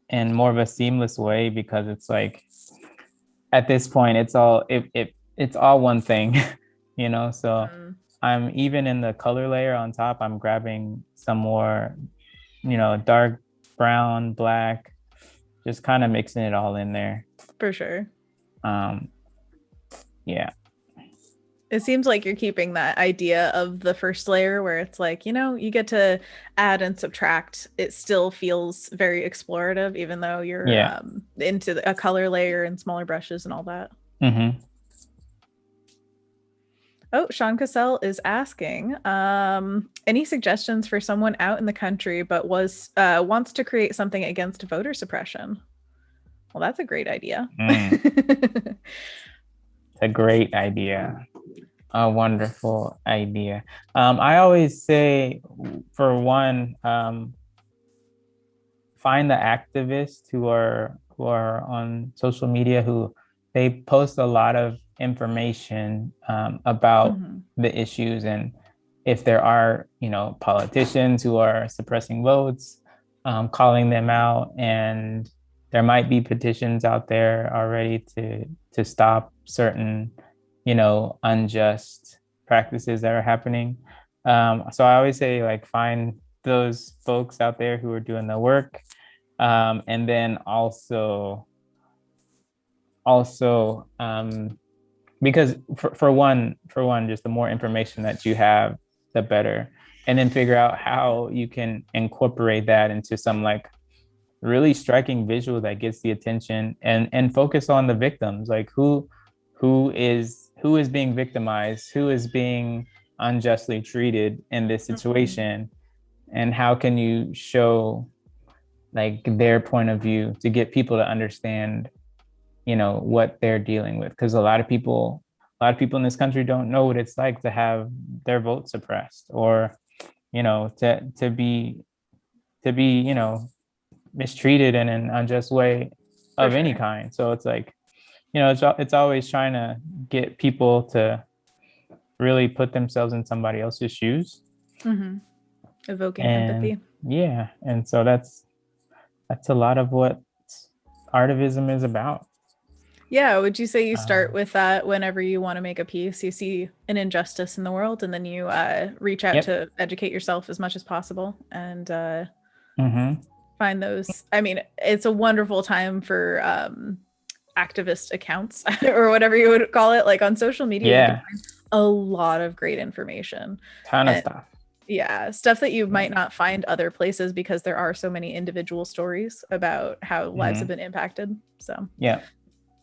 in more of a seamless way because it's like at this point it's all one thing, you know. So Mm, I'm even in the color layer on top, I'm grabbing some more, dark brown, black, just kind of mixing it all in there. for sure. Um, yeah. It seems like you're keeping that idea of the first layer where it's like, you get to add and subtract. It still feels very explorative, even though you're Yeah. into a color layer and smaller brushes and all that. Mm-hmm. Oh, Sean Cassell is asking, any suggestions for someone out in the country but wants to create something against voter suppression? Well, that's a great idea. It's a great idea. A wonderful idea. I always say, for one, find the activists who are on social media who they post a lot of information about Mhm. the issues, and if there are politicians who are suppressing votes, calling them out, and there might be petitions out there already to stop certain unjust practices that are happening. So I always say, like, find those folks out there who are doing the work, and then also because for one, just the more information that you have, the better, and then figure out how you can incorporate that into some like really striking visual that gets the attention, and focus on the victims, like who is being victimized, who is being unjustly treated in this Mhm. situation, and how can you show like their point of view to get people to understand what they're dealing with, because a lot of people in this country don't know what it's like to have their vote suppressed, or to be mistreated in an unjust way For of any sure. kind. So it's like, it's always trying to get people to really put themselves in somebody else's shoes. Hmm. Evoking And empathy. yeah, and so that's a lot of what artivism is about. Yeah, would you say you start um, with that whenever you want to make a piece? You see an injustice in the world, and then you reach out yep. to educate yourself as much as possible and Mm-hmm. find those. I mean, it's a wonderful time for activist accounts or whatever you would call it. Like on social media, you can Yeah, find a lot of great information. ton of And stuff. yeah, stuff that you Yeah. might not find other places because there are so many individual stories about how lives have Mm-hmm. been impacted. So Yeah.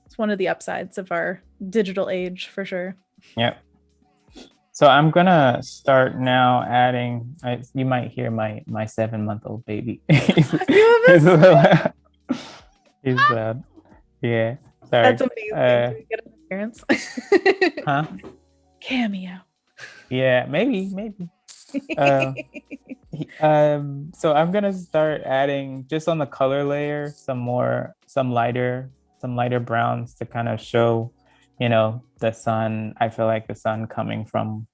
it's one of the upsides of our digital age for sure. Yeah. So I'm gonna start now adding. You might hear my 7-month-old baby. he's, You have a he's a son. little. He's loud. Yeah. That's Sorry. amazing. Can we get an appearance? Huh? Cameo. Yeah. Maybe. Uh, so I'm gonna start adding just on the color layer some lighter browns to kind of show, the sun. I feel like the sun coming from,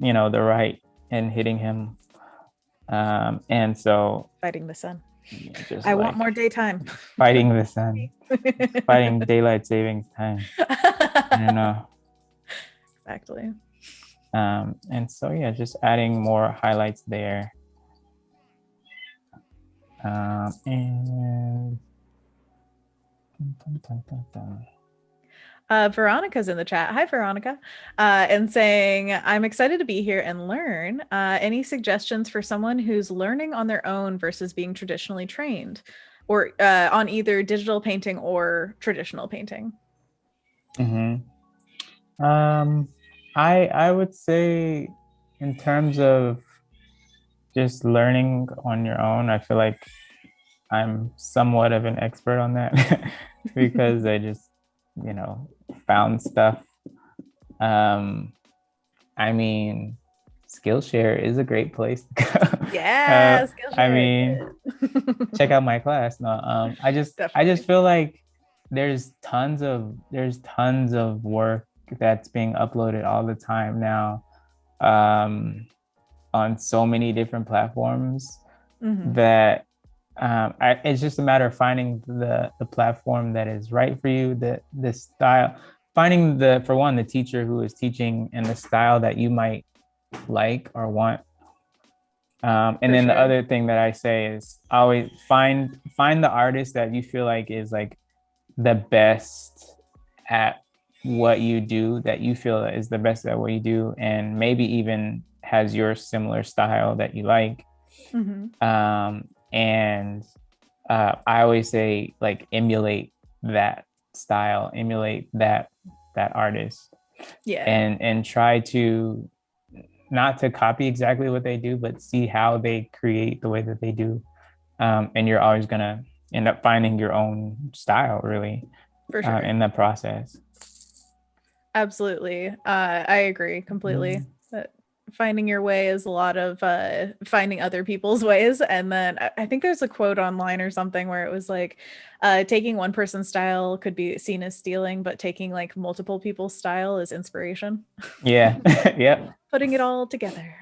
the right and hitting him. And so Fighting the sun. just I like want more daytime. fighting the sun, fighting daylight savings time. I don't know. Exactly. And so yeah, just adding more highlights there. And Veronica's in the chat. Hi, Veronica. And saying, I'm excited to be here and learn. Any suggestions for someone who's learning on their own versus being traditionally trained, or on either digital painting or traditional painting? I would say in terms of just learning on your own, I feel like I'm somewhat of an expert on that because I just, found stuff. I mean, Skillshare is a great place to go. Yeah, Skillshare. I mean, check out my class. No, I just feel like there's tons of work that's being uploaded all the time now, on so many different platforms that it's just a matter of finding the platform that is right for you, the style, finding the teacher who is teaching and the style that you might like or want. And then the other thing that I say is always find the artist that you feel like is like the best at what you do, that you feel is the best at what you do, and maybe even has your similar style that you like. And I always say, like, emulate that style, emulate that artist, and try to not to copy exactly what they do, but see how they create the way that they do. And you're always gonna end up finding your own style, really, in the process. Absolutely. I agree completely. Finding your way is a lot of finding other people's ways. And then I think there's a quote online or something where it was like, taking one person's style could be seen as stealing, but taking like multiple people's style is inspiration. Yeah. Yep. Putting it all together.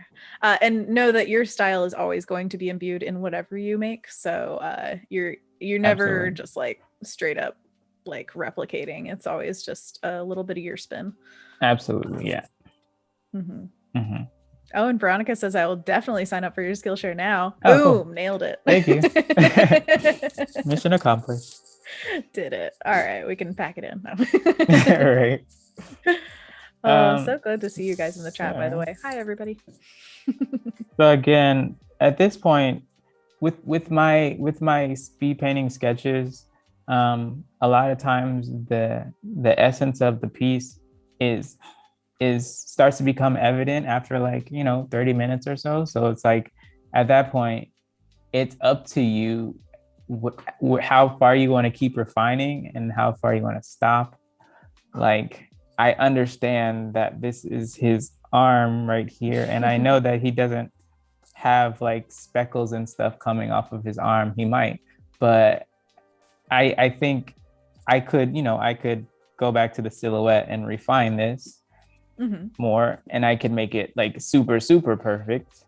And know that your style is always going to be imbued in whatever you make. So you're never just like straight up like replicating. It's always just a little bit of your spin. Absolutely. Yeah. Oh, and Veronica says, I will definitely sign up for your Skillshare now. Boom, cool. Nailed it. Thank you. Mission accomplished. Did it. All right, we can pack it in. All right. So good to see you guys in the chat, by the way. Hi, everybody. So again, at this point, with my speed painting sketches, a lot of times the essence of the piece starts to become evident after, like, 30 minutes or so. So it's like, at that point, it's up to you how far you want to keep refining and how far you want to stop. Like, I understand that this is his arm right here, and I know that he doesn't have like speckles and stuff coming off of his arm. He might, but I think I could go back to the silhouette and refine this more, and I can make it like super, super perfect.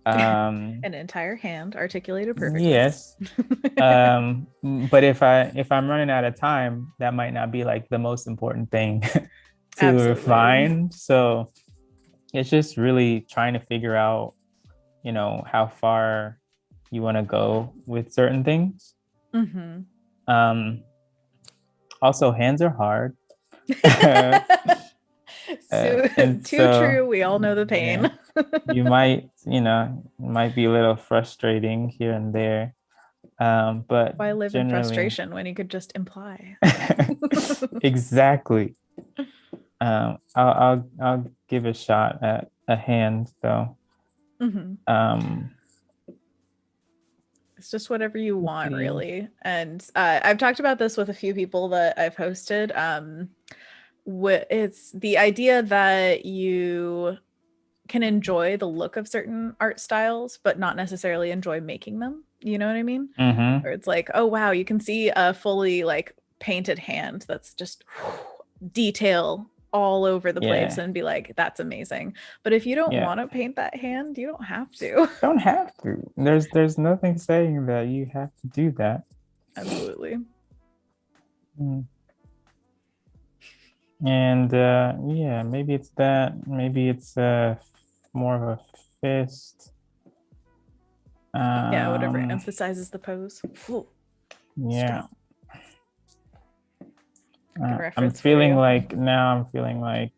An entire hand articulated perfectly. Yes. But if I'm running out of time, that might not be like the most important thing to refine. So it's just really trying to figure out, how far you want to go with certain things. Also, hands are hard. True. We all know the pain. Yeah, you might be a little frustrating here and there. But why live in frustration when you could just imply? Exactly. I'll give a shot at a hand though. It's just whatever you want, really. And I've talked about this with a few people that I've hosted. It's the idea that you can enjoy the look of certain art styles, but not necessarily enjoy making them. You know what I mean? Or it's like, oh, wow, you can see a fully like painted hand that's just detail all over the place Yeah. and be like, that's amazing. But if you don't Yeah. want to paint that hand, you don't have to. Don't have to. There's nothing saying that you have to do that. Absolutely. Mm. And yeah, maybe it's that. Maybe it's more of a fist. Yeah, whatever emphasizes the pose. Ooh, Yeah. strong. Good I'm reference for feeling you. like now I'm feeling like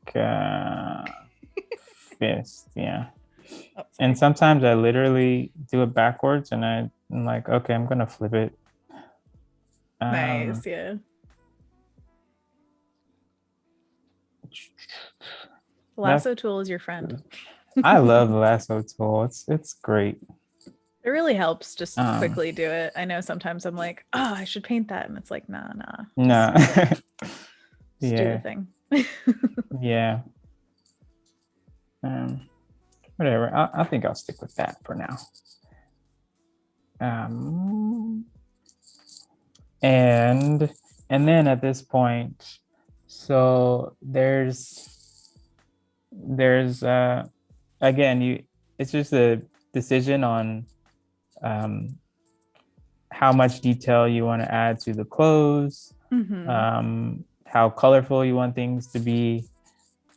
fist, yeah. Oh, And sometimes I literally do it backwards and I'm like, okay, I'm gonna flip it. Nice, yeah. Lasso tool is your friend. I love the lasso tool. It's great. It really helps just quickly do it. I know sometimes I'm like, oh, I should paint that. And it's like, nah. No. Just do the thing. Yeah. Whatever. I think I'll stick with that for now. And then at this point, so there's again, it's just a decision on how much detail you want to add to the clothes, how colorful you want things to be.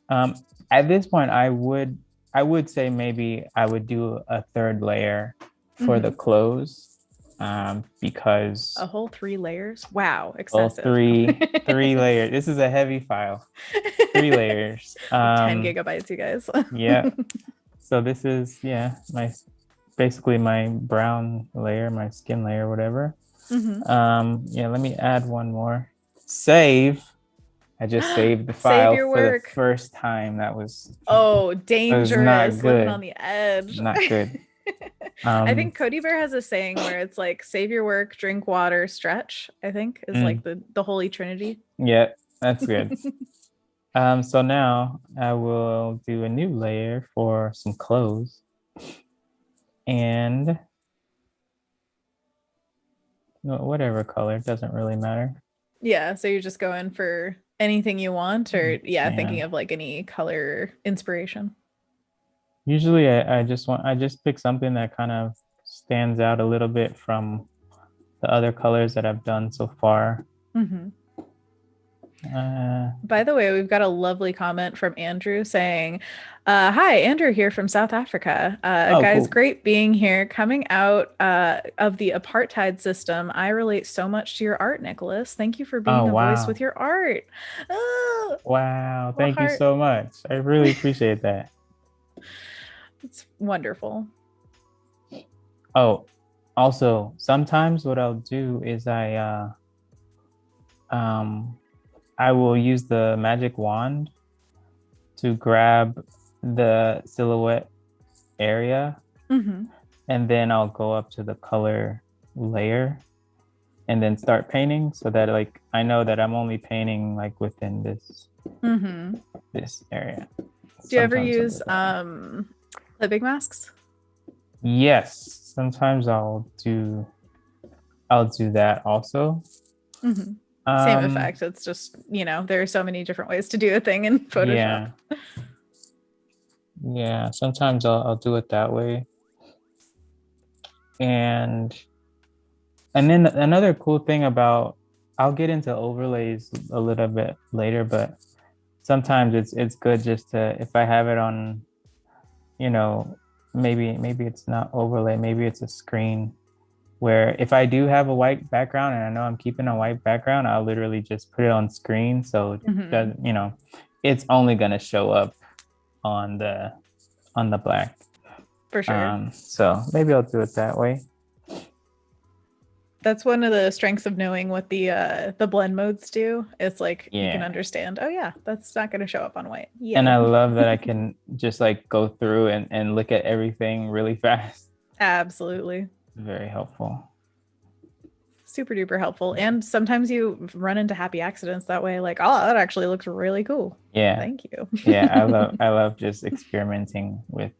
At this point, I would say maybe I would do a third layer for the clothes, because a whole 3 layers. Wow, excessive. three layers. This is a heavy file. 3 layers. 10 gigabytes, you guys. Yeah. So this is basically my brown layer, my skin layer, whatever. Yeah, let me add one more. Save. I just saved the file for the first time. That was dangerous. Not good. Living on the edge. Not good. I think Cody Bear has a saying where it's like save your work, drink water, stretch, I think is like the holy trinity. Yeah, that's good. So now I will do a new layer for some clothes. And whatever color, doesn't really matter. Yeah, so you're just going for anything you want, or thinking of like any color inspiration. Usually I just pick something that kind of stands out a little bit from the other colors that I've done so far. By the way, we've got a lovely comment from Andrew saying, hi, Andrew here from South Africa. Guys, cool. Great being here. Coming out of the apartheid system, I relate so much to your art, Nikkolas. Thank you for being a voice with your art. Wow, thank you so much. I really appreciate that. It's wonderful. Oh, also, sometimes what I'll do is I will use the magic wand to grab the silhouette area, and then I'll go up to the color layer and then start painting, so that like I know that I'm only painting like within this this area. Do you ever use clipping masks? Yes, sometimes I'll do that also. Same effect. It's just, there are so many different ways to do a thing in Photoshop. Yeah, sometimes I'll do it that way. And then another cool thing about, I'll get into overlays a little bit later, but sometimes it's good just to, if I have it on, maybe it's not overlay, maybe it's a screen, where if I do have a white background and I know I'm keeping a white background, I'll literally just put it on screen. So that, it's only going to show up on the black. For sure. So maybe I'll do it that way. That's one of the strengths of knowing what the blend modes do. It's like you can understand, oh yeah, that's not going to show up on white. Yeah. And I love that I can just like go through and look at everything really fast. Absolutely. Very helpful. Super duper helpful. And sometimes you run into happy accidents that way, like, oh, that actually looks really cool. Yeah. Thank you. Yeah, I love just experimenting with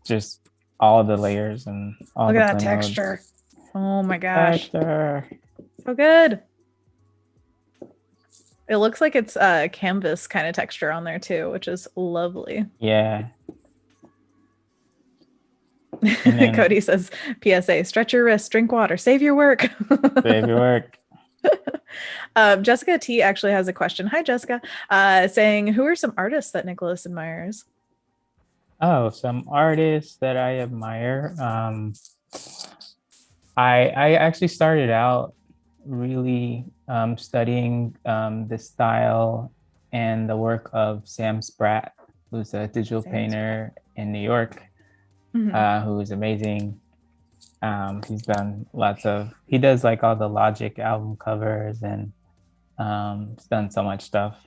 just all the layers and all look the at that texture. Oh my gosh. Texture. So good. It looks like it's a canvas kind of texture on there too, which is lovely. Yeah. And then Cody says, PSA, stretch your wrists, drink water, save your work. save your work. Jessica T actually has a question. Hi, Jessica. Saying, who are some artists that Nikkolas admires? Oh, some artists that I admire. I actually started out really studying the style and the work of Sam Spratt, who's a digital painter in New York, who is amazing. He's done he does like all the Logic album covers, and he's done so much stuff.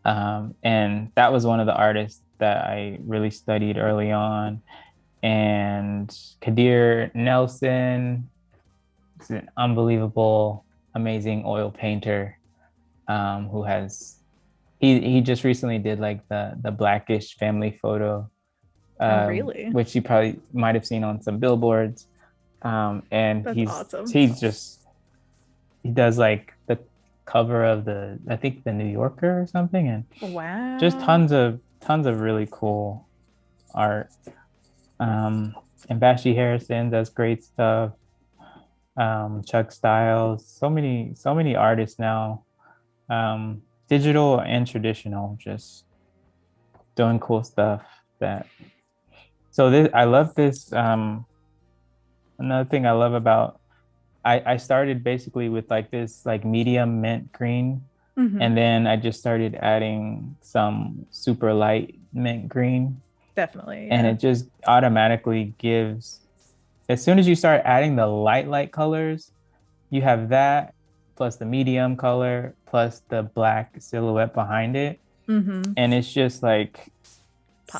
And that was one of the artists that I really studied early on. And Kadir Nelson is an unbelievable, amazing oil painter, who he just recently did like the Blackish family photo, really? which you probably might have seen on some billboards. And That's awesome. he does like the cover of I think the New Yorker or something, and wow, just tons of really cool art. And Vashti Harrison does great stuff. Chuck Styles, so many artists now, digital and traditional, just doing cool stuff. I love this. Another thing I love about, I started basically with like this like medium mint green, and then I just started adding some super light mint green. Definitely. And it just automatically gives, as soon as you start adding the light colors, you have that plus the medium color plus the black silhouette behind it. And it's just like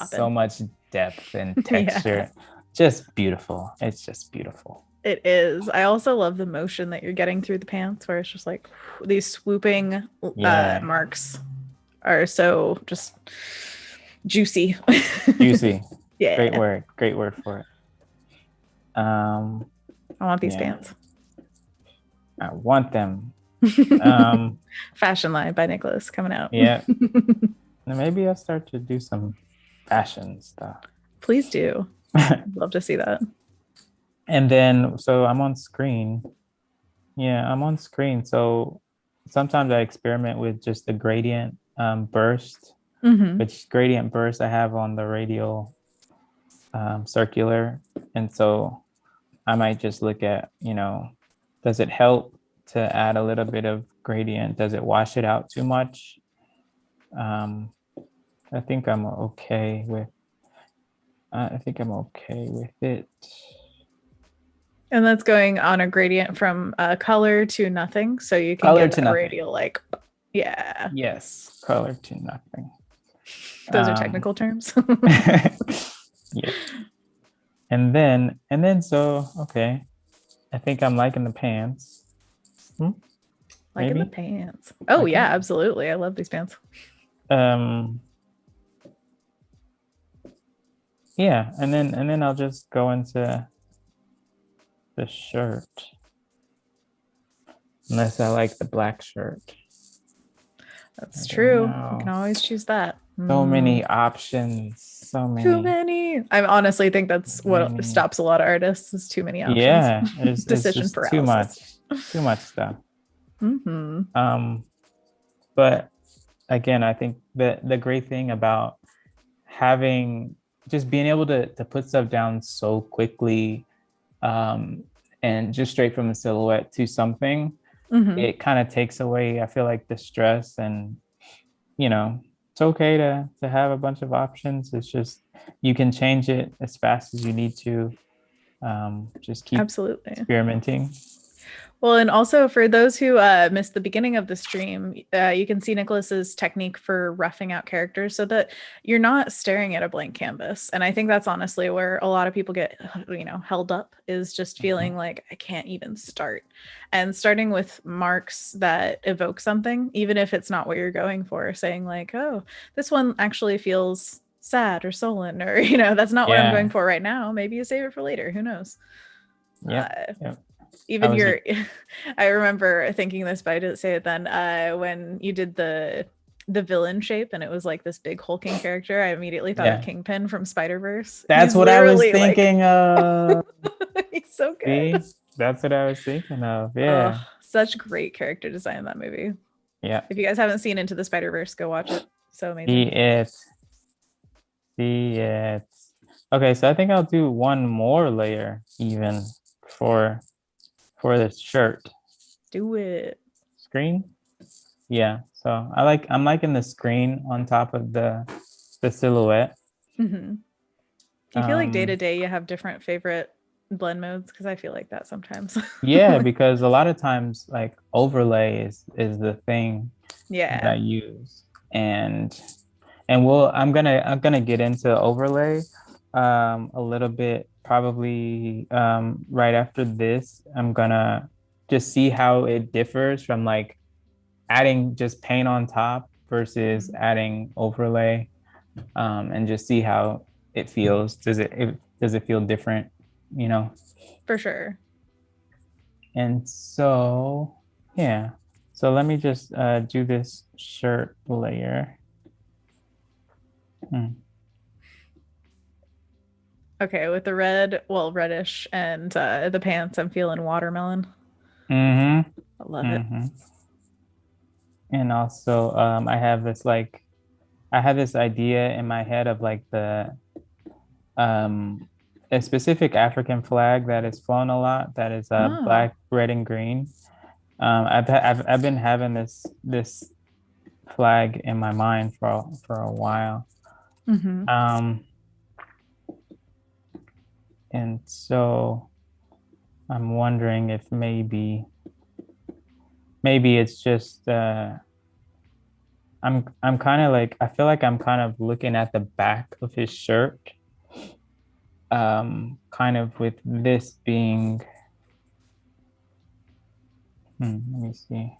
so much depth and texture. Just beautiful. It's just beautiful. It is. I also love the motion that you're getting through the pants, where it's just like these swooping marks are so just juicy. Juicy. Yeah. Great word for it. I want these pants. I want them. Fashion Line by Nikkolas coming out. Yeah. Maybe I'll start to do some fashion stuff. Please do. I'd love to see that. And then, so I'm on screen. Yeah, I'm on screen. So sometimes I experiment with just the gradient burst, which gradient burst I have on the radial circular. And so I might just look at, does it help to add a little bit of gradient? Does it wash it out too much? I think I'm okay with it. And that's going on a gradient from color to nothing. So you can get a radial Yes, color to nothing. Those are technical terms. Yeah. And then so, okay. I think I'm liking the pants. Liking the pants. Oh, yeah, absolutely. I love these pants. Yeah, and then I'll just go into the shirt. Unless I like the black shirt. That's true. You can always choose that. So many options. So many. Too many. I honestly think that's what stops a lot of artists, is too many options. Yeah, Decision it's paralysis. Too much stuff. But again, I think the great thing about just being able to put stuff down so quickly, and just straight from the silhouette to something, it kind of takes away, I feel like, the stress. And it's okay to have a bunch of options. It's just, you can change it as fast as you need to. Just keep experimenting. Well, and also for those who missed the beginning of the stream, you can see Nikkolas's technique for roughing out characters so that you're not staring at a blank canvas. And I think that's honestly where a lot of people get, held up, is just feeling like I can't even start. And starting with marks that evoke something, even if it's not what you're going for, saying like, oh, this one actually feels sad or sullen, or, that's not what I'm going for right now. Maybe you save it for later. Who knows? Yeah. Even your, I remember thinking this, but I didn't say it then. When you did the villain shape and it was like this big hulking character, I immediately thought of Kingpin from Spider-Verse. That's He's what I was literally thinking of. He's so good. See? That's what I was thinking of. Yeah. Such great character design in that movie. Yeah. If you guys haven't seen Into the Spider-Verse, go watch it. So amazing. See it. Okay, so I think I'll do one more layer even for this shirt. Do it. Screen? Yeah. So I'm liking the screen on top of the silhouette. Mm-hmm. Do you feel like day to day you have different favorite blend modes? Because I feel like that sometimes. Yeah, because a lot of times like overlay is the thing that I use. And I'm gonna get into overlay a little bit probably right after this. I'm gonna just see how it differs from like adding just paint on top versus adding overlay, and just see how it feels. Does it feel different, you know? For sure. And so yeah, so let me just do this shirt layer. Okay, with the red, well, reddish, and the pants, I'm feeling watermelon. I love it. And also, I have this idea in my head of like a specific African flag that is flown a lot. That is black, red, and green. I've been having this flag in my mind for a while. And so I'm wondering if maybe it's just I'm kind of like, I feel like I'm kind of looking at the back of his shirt, kind of with this being let me see,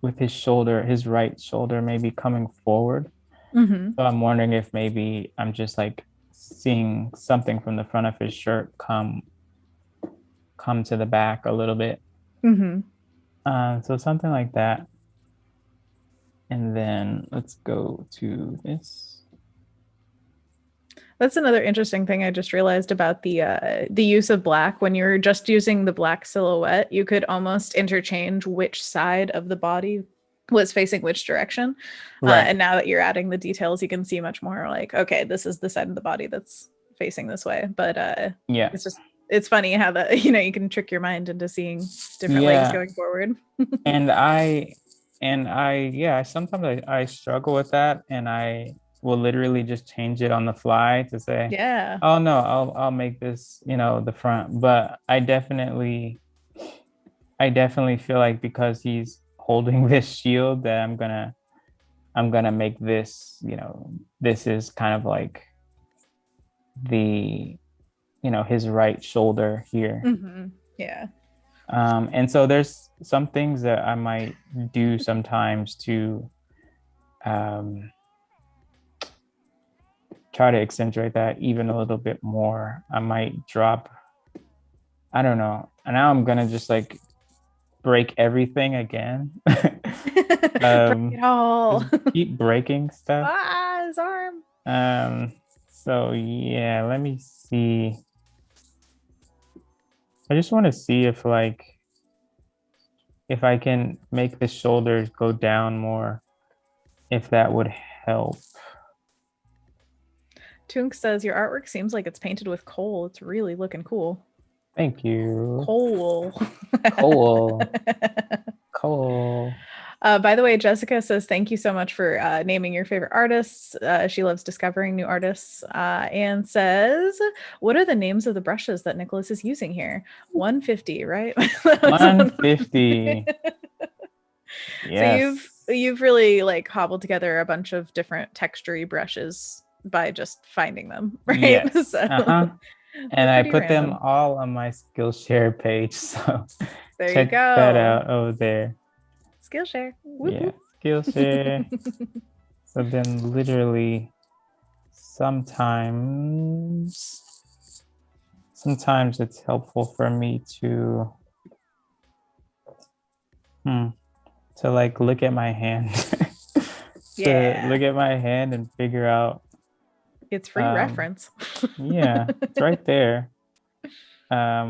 with his right shoulder maybe coming forward. So I'm wondering if maybe I'm just like seeing something from the front of his shirt come to the back a little bit. So something like that. And then let's go to this. That's another interesting thing I just realized about the use of black. When you're just using the black silhouette, you could almost interchange which side of the body was facing which direction. And now that you're adding the details, you can see much more like, okay, this is the side of the body that's facing this way. But it's funny how that, you can trick your mind into seeing different legs going forward. and I sometimes I struggle with that, and I will literally just change it on the fly to say, oh no, I'll make this, the front. But I definitely feel like because he's holding this shield that I'm gonna make this, this is kind of like the, his right shoulder here. And so there's some things that I might do sometimes to try to accentuate that even a little bit more. I might drop, I don't know. And now I'm gonna just like break everything again. Break it all. Keep breaking stuff. His arm. So yeah, let me see. I just want to see if I can make the shoulders go down more, if that would help. Tunk says your artwork seems like it's painted with coal. It's really looking cool. Thank you. Coal. By the way, Jessica says thank you so much for naming your favorite artists. She loves discovering new artists, and says, what are the names of the brushes that Nikkolas is using here? 150, right? 150. Yes. So you've really like hobbled together a bunch of different textury brushes by just finding them, right? Yes. And I put them all on my Skillshare page, so there check you go. that out over there. Skillshare. Yeah, Skillshare. So then literally sometimes sometimes it's helpful for me to like look at my hand. To look at my hand and figure out. It's free reference. Yeah, it's right there. Let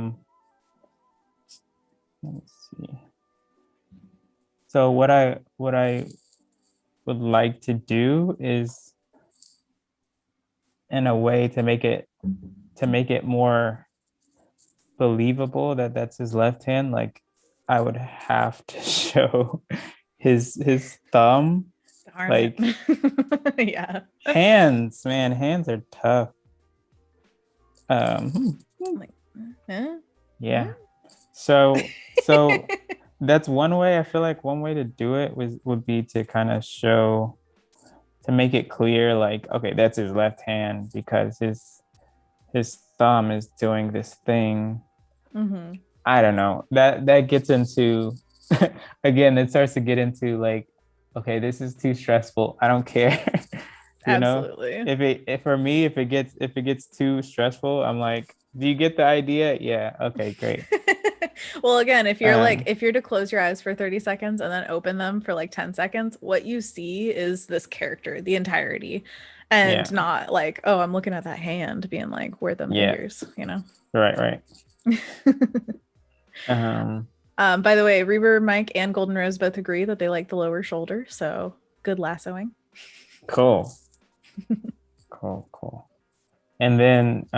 me see. So what I would like to do is, in a way, to make it more believable that that's his left hand, like I would have to show his thumb. Darn like it. Yeah. Hands, man, hands are tough. Like, huh? Yeah. So that's one way. I feel like one way to do it would be to kind of show, to make it clear, like, okay, that's his left hand because his thumb is doing this thing. Mm-hmm. I don't know. That gets into again, it starts to get into like, okay, this is too stressful. I don't care. Absolutely. If for me, if it gets too stressful, I'm like, do you get the idea? Yeah. Okay, great. Well, again, if you're to close your eyes for 30 seconds and then open them for like 10 seconds, what you see is this character, the entirety, and not like, oh, I'm looking at that hand, being like, where are them fingers, Right. By the way, Reaver, Mike, and Golden Rose both agree that they like the lower shoulder, so good lassoing. Cool. And then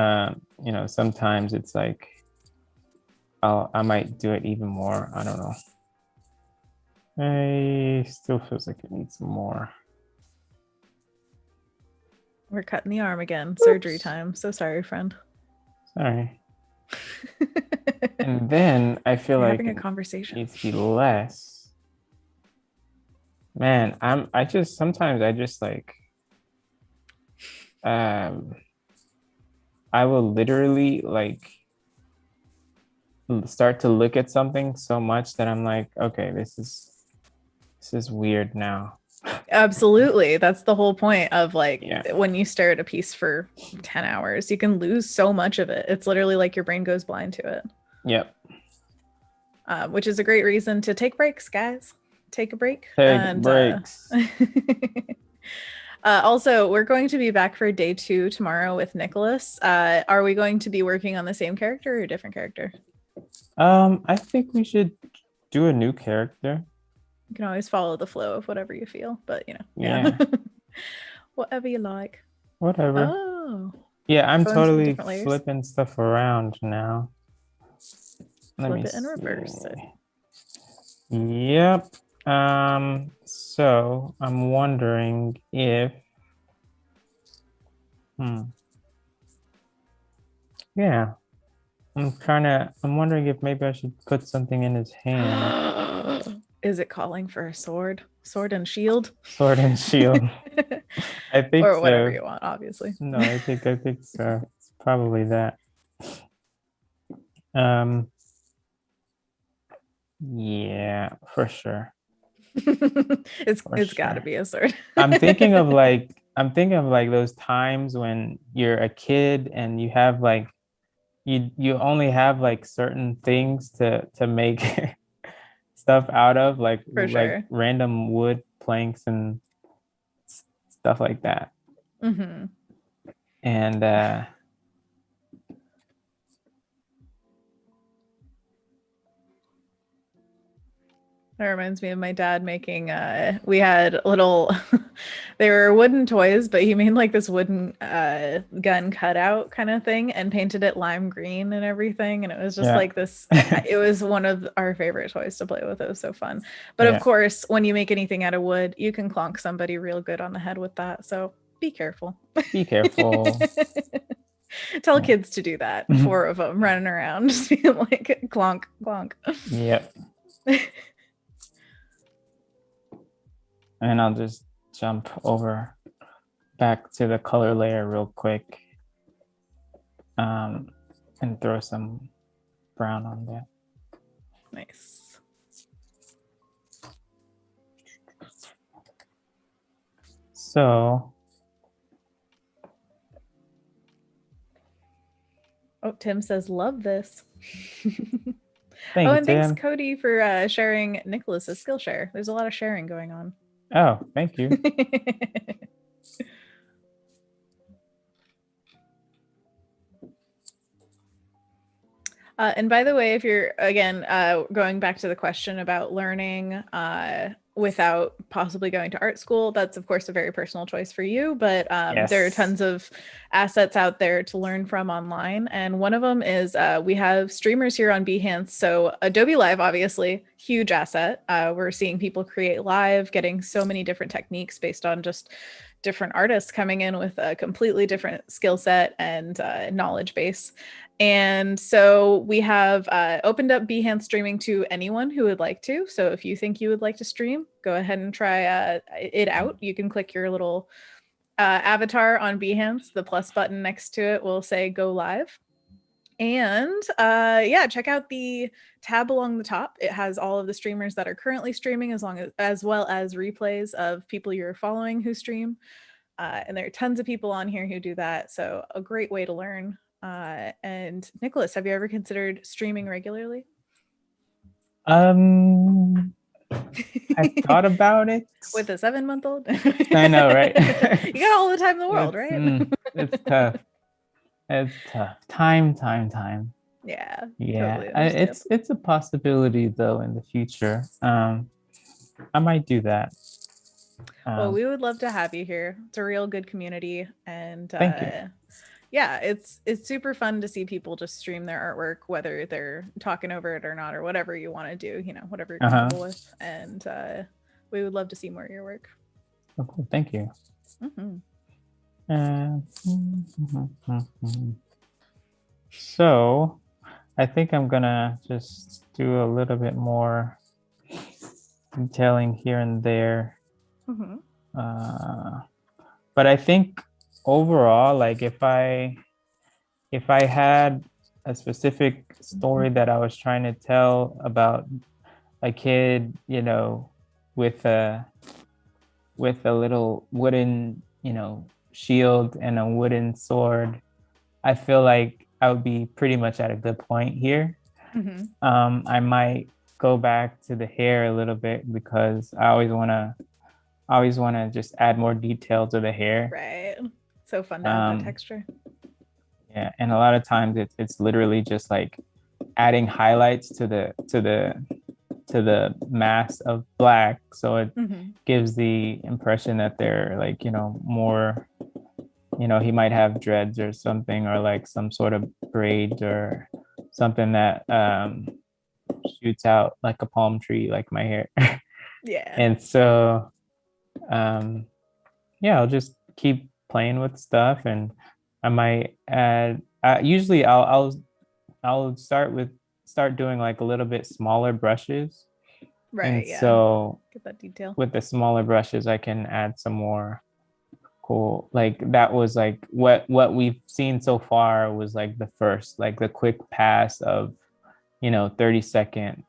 sometimes it's like, I might do it even more. I don't know. I still feels like it needs more. We're cutting the arm again. Oops. Surgery time. So sorry, friend. Sorry. And then I feel like having a conversation. It needs to be less. Man, sometimes I just like, I will literally like start to look at something so much that I'm like, okay, this is weird now. Absolutely. That's the whole point of like, when you stare at a piece for 10 hours, you can lose so much of it. It's literally like your brain goes blind to it. Yep. Which is a great reason to take breaks, guys. Take a break. Take breaks. Also, we're going to be back for day 2 tomorrow with Nikkolas. Are we going to be working on the same character or a different character? I think we should do a new character. You can always follow the flow of whatever you feel, but yeah. Whatever you like. Whatever. Oh. Yeah, I'm totally flipping stuff around now. Flip it and reverse it. Yep. So I'm wondering if yeah. I'm wondering if maybe I should put something in his hand. Is it calling for a sword? Sword and shield? Sword and shield. I think or whatever you want, obviously. No, I think so. It's probably that. Yeah, for sure. It's got to be a sword. I'm thinking of like those times when you're a kid and you have like you only have like certain things to make stuff out of, like random wood planks and stuff like that. Mm-hmm. And that reminds me of my dad making, we had little, they were wooden toys, but he made like this wooden gun cutout kind of thing and painted it lime green and everything. And it was just like this, it was one of our favorite toys to play with. It was so fun. But of course, when you make anything out of wood, you can clonk somebody real good on the head with that. So be careful. Be careful. Tell kids to do that. 4 of them running around, just being like clonk, clonk. Yep. And I'll just jump over back to the color layer real quick, and throw some brown on there. Nice. So Oh, Tim says, love this. Thank Oh, you, and thanks, Tim. Cody, for sharing Nikkolas' Skillshare. There's a lot of sharing going on. Oh, thank you. And by the way, if you're, again, going back to the question about learning without possibly going to art school, that's, of course, a very personal choice for you. But Yes. there are tons of assets out there to learn from online. And one of them is we have streamers here on Behance. So Adobe Live, obviously, huge asset. We're seeing people create live, getting so many different techniques based on just different artists coming in with a completely different skill set and knowledge base. And so we have opened up Behance streaming to anyone who would like to. So if you think you would like to stream, go ahead and try it out. You can click your little avatar on Behance. The plus button next to it will say go live. And yeah, check out the tab along the top. It has all of the streamers that are currently streaming, as well as replays of people you're following who stream. And there are tons of people on here who do that. So a great way to learn. And Nikkolas, have you ever considered streaming regularly? I thought about it. With a 7-month-old? I know, right? You got all the time in the world, right? It's tough. It's tough. Time. Yeah. Yeah. Totally It's a possibility though in the future. I might do that. Well, we would love to have you here. It's a real good community, and thank you. Yeah, it's super fun to see people just stream their artwork, whether they're talking over it or not, or whatever you want to do, you know, whatever you're comfortable with. And we would love to see more of your work. Oh, cool. Thank you. So I think I'm gonna just do a little bit more detailing here and there. But I think overall, like if I had a specific story that I was trying to tell about a kid, you know, with a little wooden, you know, shield and a wooden sword, I feel like I would be pretty much at a good point here. I might go back to the hair a little bit because I always want to just add more detail to the hair. Right. So fun to add the texture. Yeah, and a lot of times it's literally just like adding highlights to the mass of black, so it gives the impression that they're like, you know, more, you know, he might have dreads or something, or like some sort of braids or something that shoots out like a palm tree, like my hair. Yeah. And so yeah, I'll just keep playing with stuff, and I might add usually I'll start doing like a little bit smaller brushes. Right. And yeah. so get that detail. With the smaller brushes, I can add some more cool, like that was like what we've seen so far was like the first, like the quick pass of, you know, 30-second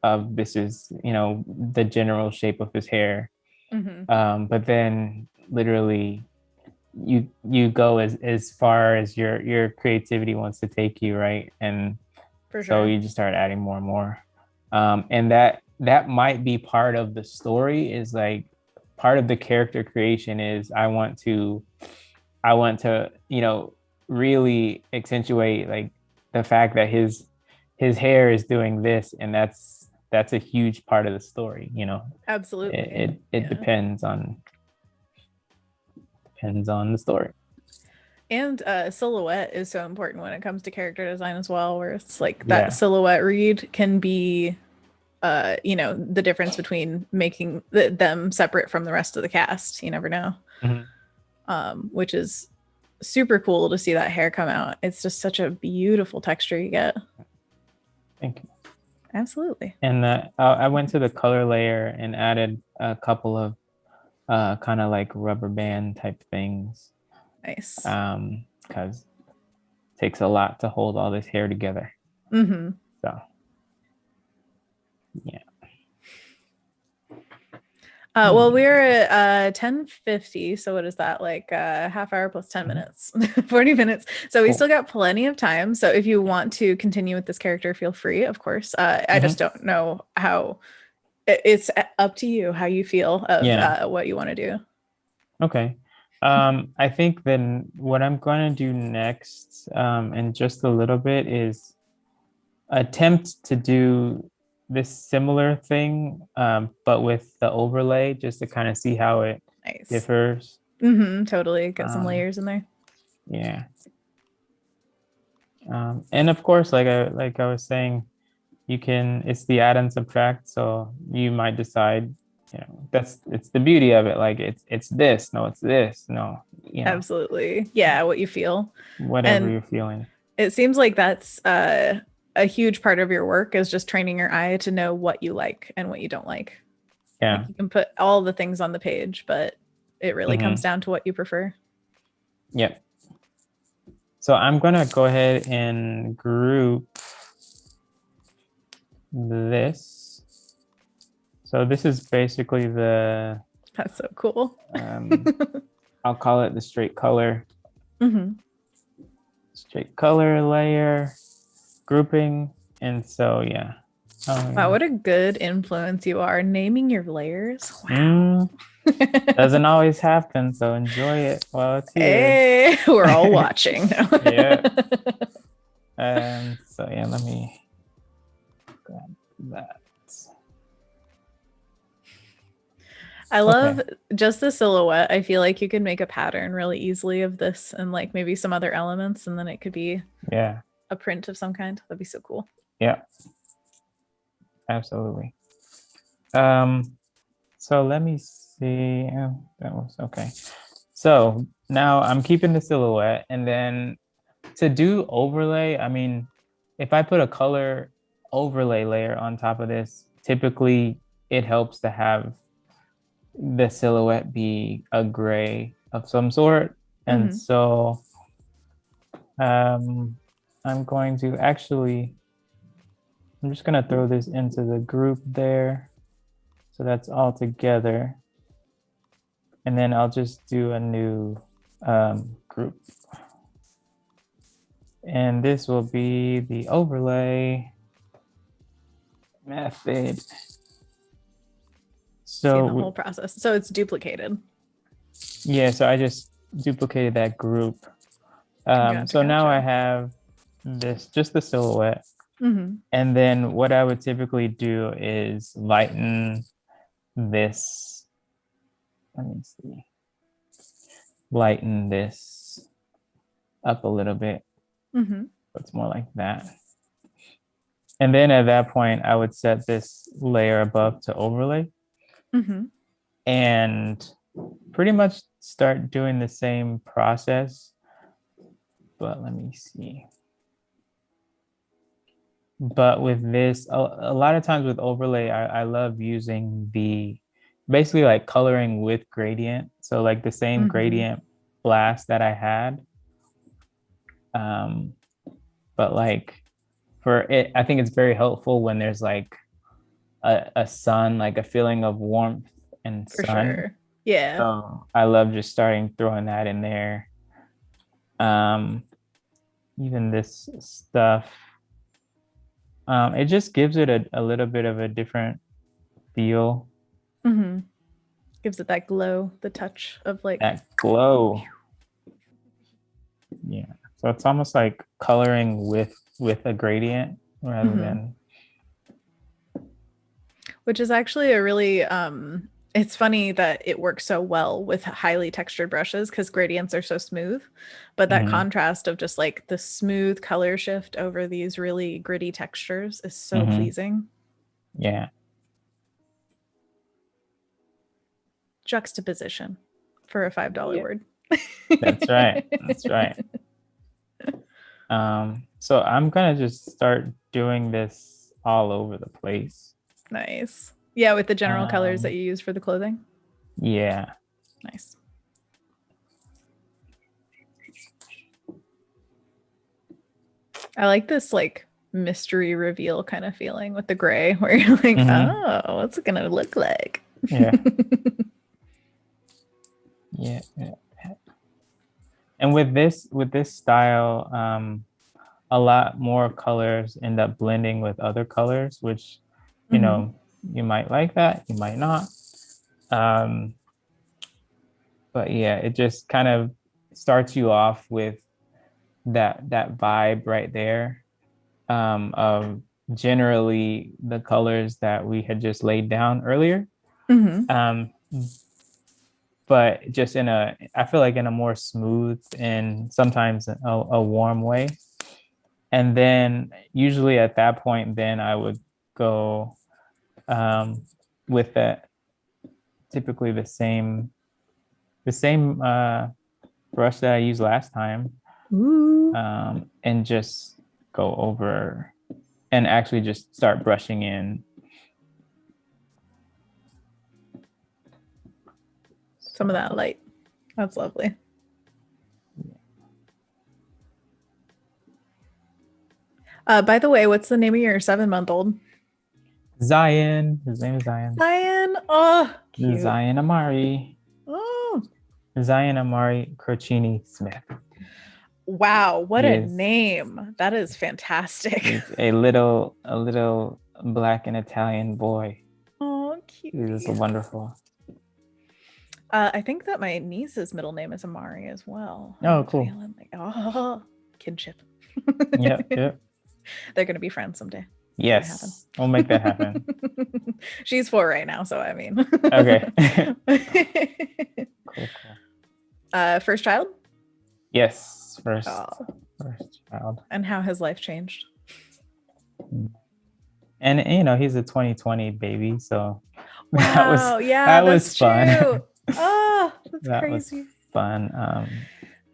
of this is, you know, the general shape of his hair. But then literally you go as far as your creativity wants to take you, right? And so you just start adding more and more. And that might be part of the story, is like part of the character creation is I want to, you know, really accentuate like the fact that his hair is doing this, and that's a huge part of the story, you know. Absolutely. It depends on the story. And silhouette is so important when it comes to character design as well, where it's like that silhouette read can be you know, the difference between making them separate from the rest of the cast. You never know. Which is super cool to see that hair come out. It's just such a beautiful texture you get. Thank you. Absolutely. And I went to the color layer and added a couple of kind of like rubber band type things. Nice. Because it takes a lot to hold all this hair together. So yeah. Well, we're at 10:50, so what is that, like half hour plus 10 minutes, 40 minutes. So we still got plenty of time. So if you want to continue with this character, feel free, of course. I just don't know how, it's up to you how you feel of what you want to do. Okay. I think then what I'm going to do next, in just a little bit, is attempt to do this similar thing, but with the overlay, just to kind of see how it differs. Totally. Get some layers in there. Yeah. And of course, like I was saying, it's the add and subtract. So you might decide, it's the beauty of it. Like it's this, no, it's this, no, Absolutely. Yeah. What you feel. Whatever you're feeling. It seems like that's a huge part of your work, is just training your eye to know what you like and what you don't like. Yeah. Like, you can put all the things on the page, but it really comes down to what you prefer. Yep. So I'm going to go ahead and group this. So this is basically that's so cool. I'll call it the straight color. Straight color layer grouping. And so, yeah. Wow, what a good influence you are naming your layers. Wow. Doesn't always happen, so enjoy it while it's here. Hey, we're all watching. Yeah. So yeah, let me grab that. I love just the silhouette. I feel like you can make a pattern really easily of this and like maybe some other elements, and then it could be a print of some kind. That'd be so cool. Yeah. Absolutely. So let me see. Oh, that was okay. So now I'm keeping the silhouette, and then to do overlay, I mean, if I put a color overlay layer on top of this, typically it helps to have the silhouette be a gray of some sort. And so I'm going to I'm just going to throw this into the group there. So that's all together. And then I'll just do a new group. And this will be the overlay method. So the whole process. So it's duplicated. Yeah, so I just duplicated that group. So now I have this, just the silhouette. And then what I would typically do is lighten this. Let me see. Lighten this up a little bit. So it's more like that. And then at that point, I would set this layer above to overlay. And pretty much start doing the same process. But let me see. But with this, a lot of times with overlay, I love using basically like coloring with gradient. So like the same gradient blast that I had. But like for it, I think it's very helpful when there's like a sun, like a feeling of warmth and sun. For sure. Yeah. So I love just throwing that in there. Even this stuff. It just gives it a little bit of a different feel. Gives it that glow, the touch of like that glow. Yeah. So it's almost like coloring with a gradient rather than. Which is actually a really it's funny that it works so well with highly textured brushes because gradients are so smooth, but that contrast of just like the smooth color shift over these really gritty textures is so pleasing. Yeah. Juxtaposition for a $5 word. That's right. That's right. So I'm gonna just start doing this all over the place. Nice. Yeah, with the general colors that you use for the clothing. Yeah. Nice. I like this like mystery reveal kind of feeling with the gray where you're like, oh, what's it gonna look like? Yeah. Yeah. And with this style, a lot more colors end up blending with other colors, which, you know, you might like that, you might not. But yeah, it just kind of starts you off with that vibe right there, of generally the colors that we had just laid down earlier. But just I feel like in a more smooth and sometimes a warm way. And then usually at that point, then I would go with that, typically the same brush that I used last time, and just go over and actually just start brushing in some of that light. That's lovely. By the way, what's the name of your 7-month-old? Zion. His name is Zion. Zion. Oh, cute. Zion Amari. Oh. Zion Amari Crocini Smith. Wow, what a name. That is fantastic. He's a little Black and Italian boy. Oh, cute. He's wonderful. I think that my niece's middle name is Amari as well. Oh, cool. Like, kinship. Yep. They're going to be friends someday. Yes, we'll make that happen. She's 4 right now, so I mean. Okay. Cool. First child? Yes, first child. And how has life changed? And you know, he's a 2020 baby, so wow, that was fun. Oh, that's that crazy. Was fun.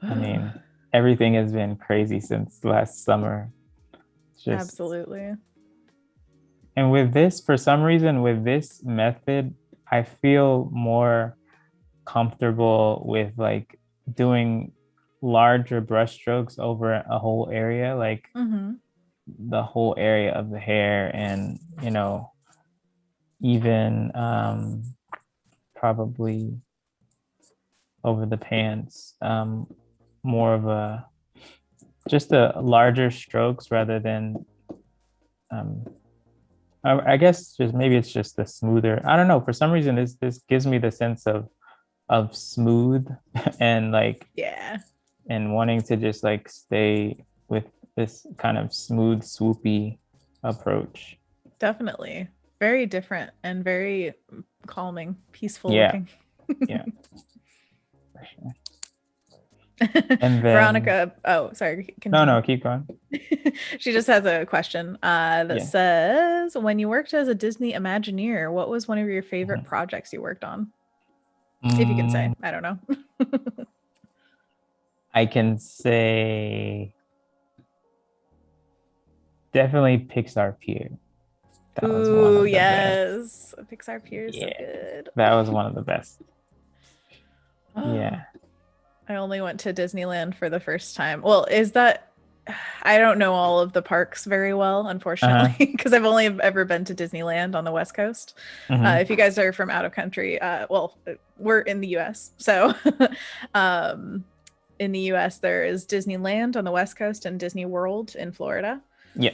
I mean, everything has been crazy since last summer. Absolutely. And with this, for some reason, with this method, I feel more comfortable with like doing larger brush strokes over a whole area, like the whole area of the hair, and you know, even probably over the pants, more of a larger strokes rather than I guess just maybe it's just the smoother. I don't know. For some reason, this gives me the sense of smooth and like and wanting to just like stay with this kind of smooth, swoopy approach. Definitely. Very different and very calming, peaceful looking. Yeah. For sure. And then Veronica, oh, sorry. No, keep going. She just has a question that says, when you worked as a Disney Imagineer, what was one of your favorite projects you worked on? If you can say, I don't know. I can say definitely Pixar Pier. That was one of the best. Pixar Pier is so good. That was one of the best. Yeah. I only went to Disneyland for the first time. Well, I don't know all of the parks very well, unfortunately, because I've only ever been to Disneyland on the West Coast. If you guys are from out of country, well, we're in the US. So in the US, there is Disneyland on the West Coast and Disney World in Florida. Yeah.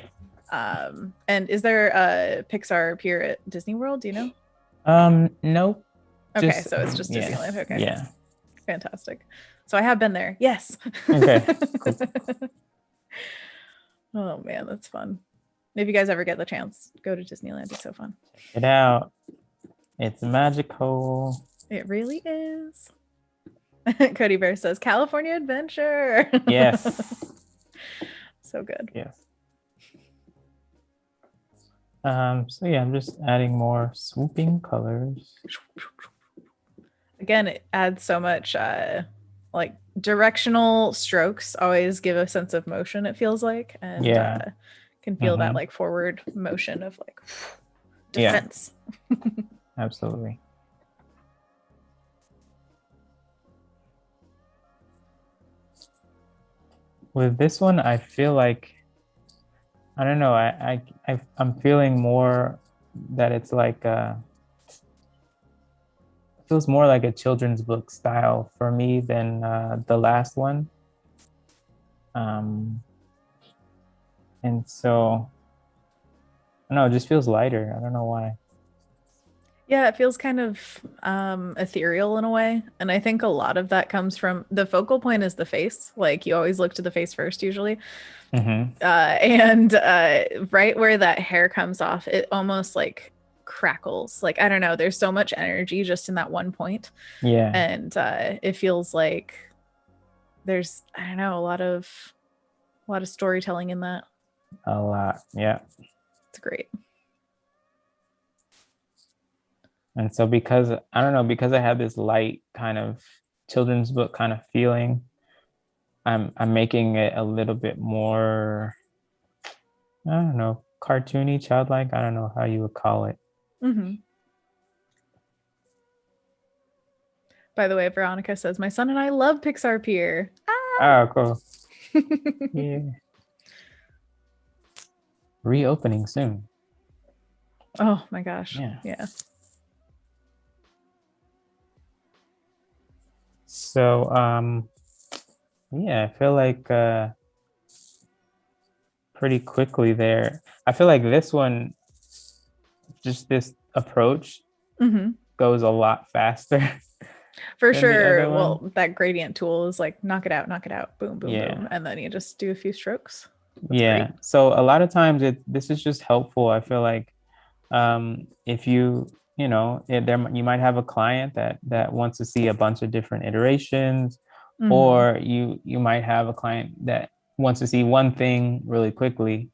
And is there a Pixar Pier at Disney World? Do you know? Nope. Okay, so it's just Disneyland. Okay. Yeah. Fantastic. So I have been there. Yes. Okay. Cool. Oh man, that's fun. If you guys ever get the chance, go to Disneyland. It's so fun. Check it out. It's magical. It really is. Cody Bear says California Adventure. Yes. So good. Yes. So yeah, I'm just adding more swooping colors. Again, it adds so much like directional strokes always give a sense of motion, it feels like, and can feel that like forward motion of like defense. Absolutely. With this one, I feel like, I don't know, I'm feeling more that it's like feels more like a children's book style for me than the last one. Um, and so I don't know, it just feels lighter. I don't know why. Yeah, it feels kind of ethereal in a way. And I think a lot of that comes from the focal point is the face. Like you always look to the face first, usually. Hmm. And right where that hair comes off, it almost like crackles. Like, I don't know, there's so much energy just in that one point. Yeah, And it feels like there's, I don't know, a lot of storytelling in that. a lot. Yeah. It's great. And so because I don't know, because I have this light kind of children's book kind of feeling, I'm making it a little bit more, I don't know, cartoony, childlike. I don't know how you would call it. Hmm. By the way, Veronica says, my son and I love Pixar Pier. Ah! Oh, cool. Yeah. Reopening soon. Oh my gosh. Yeah. Yeah. So yeah, I feel like pretty quickly there. I feel like this one, just this approach Hmm. goes a lot faster For than the other sure. one. Well, that gradient tool is like knock it out, boom, boom, boom. Yeah. And then you just do a few strokes. That's Yeah. great. So a lot of times this is just helpful. I feel like if you know you might have a client that wants to see a bunch of different iterations, Hmm. or you might have a client that wants to see one thing really quickly,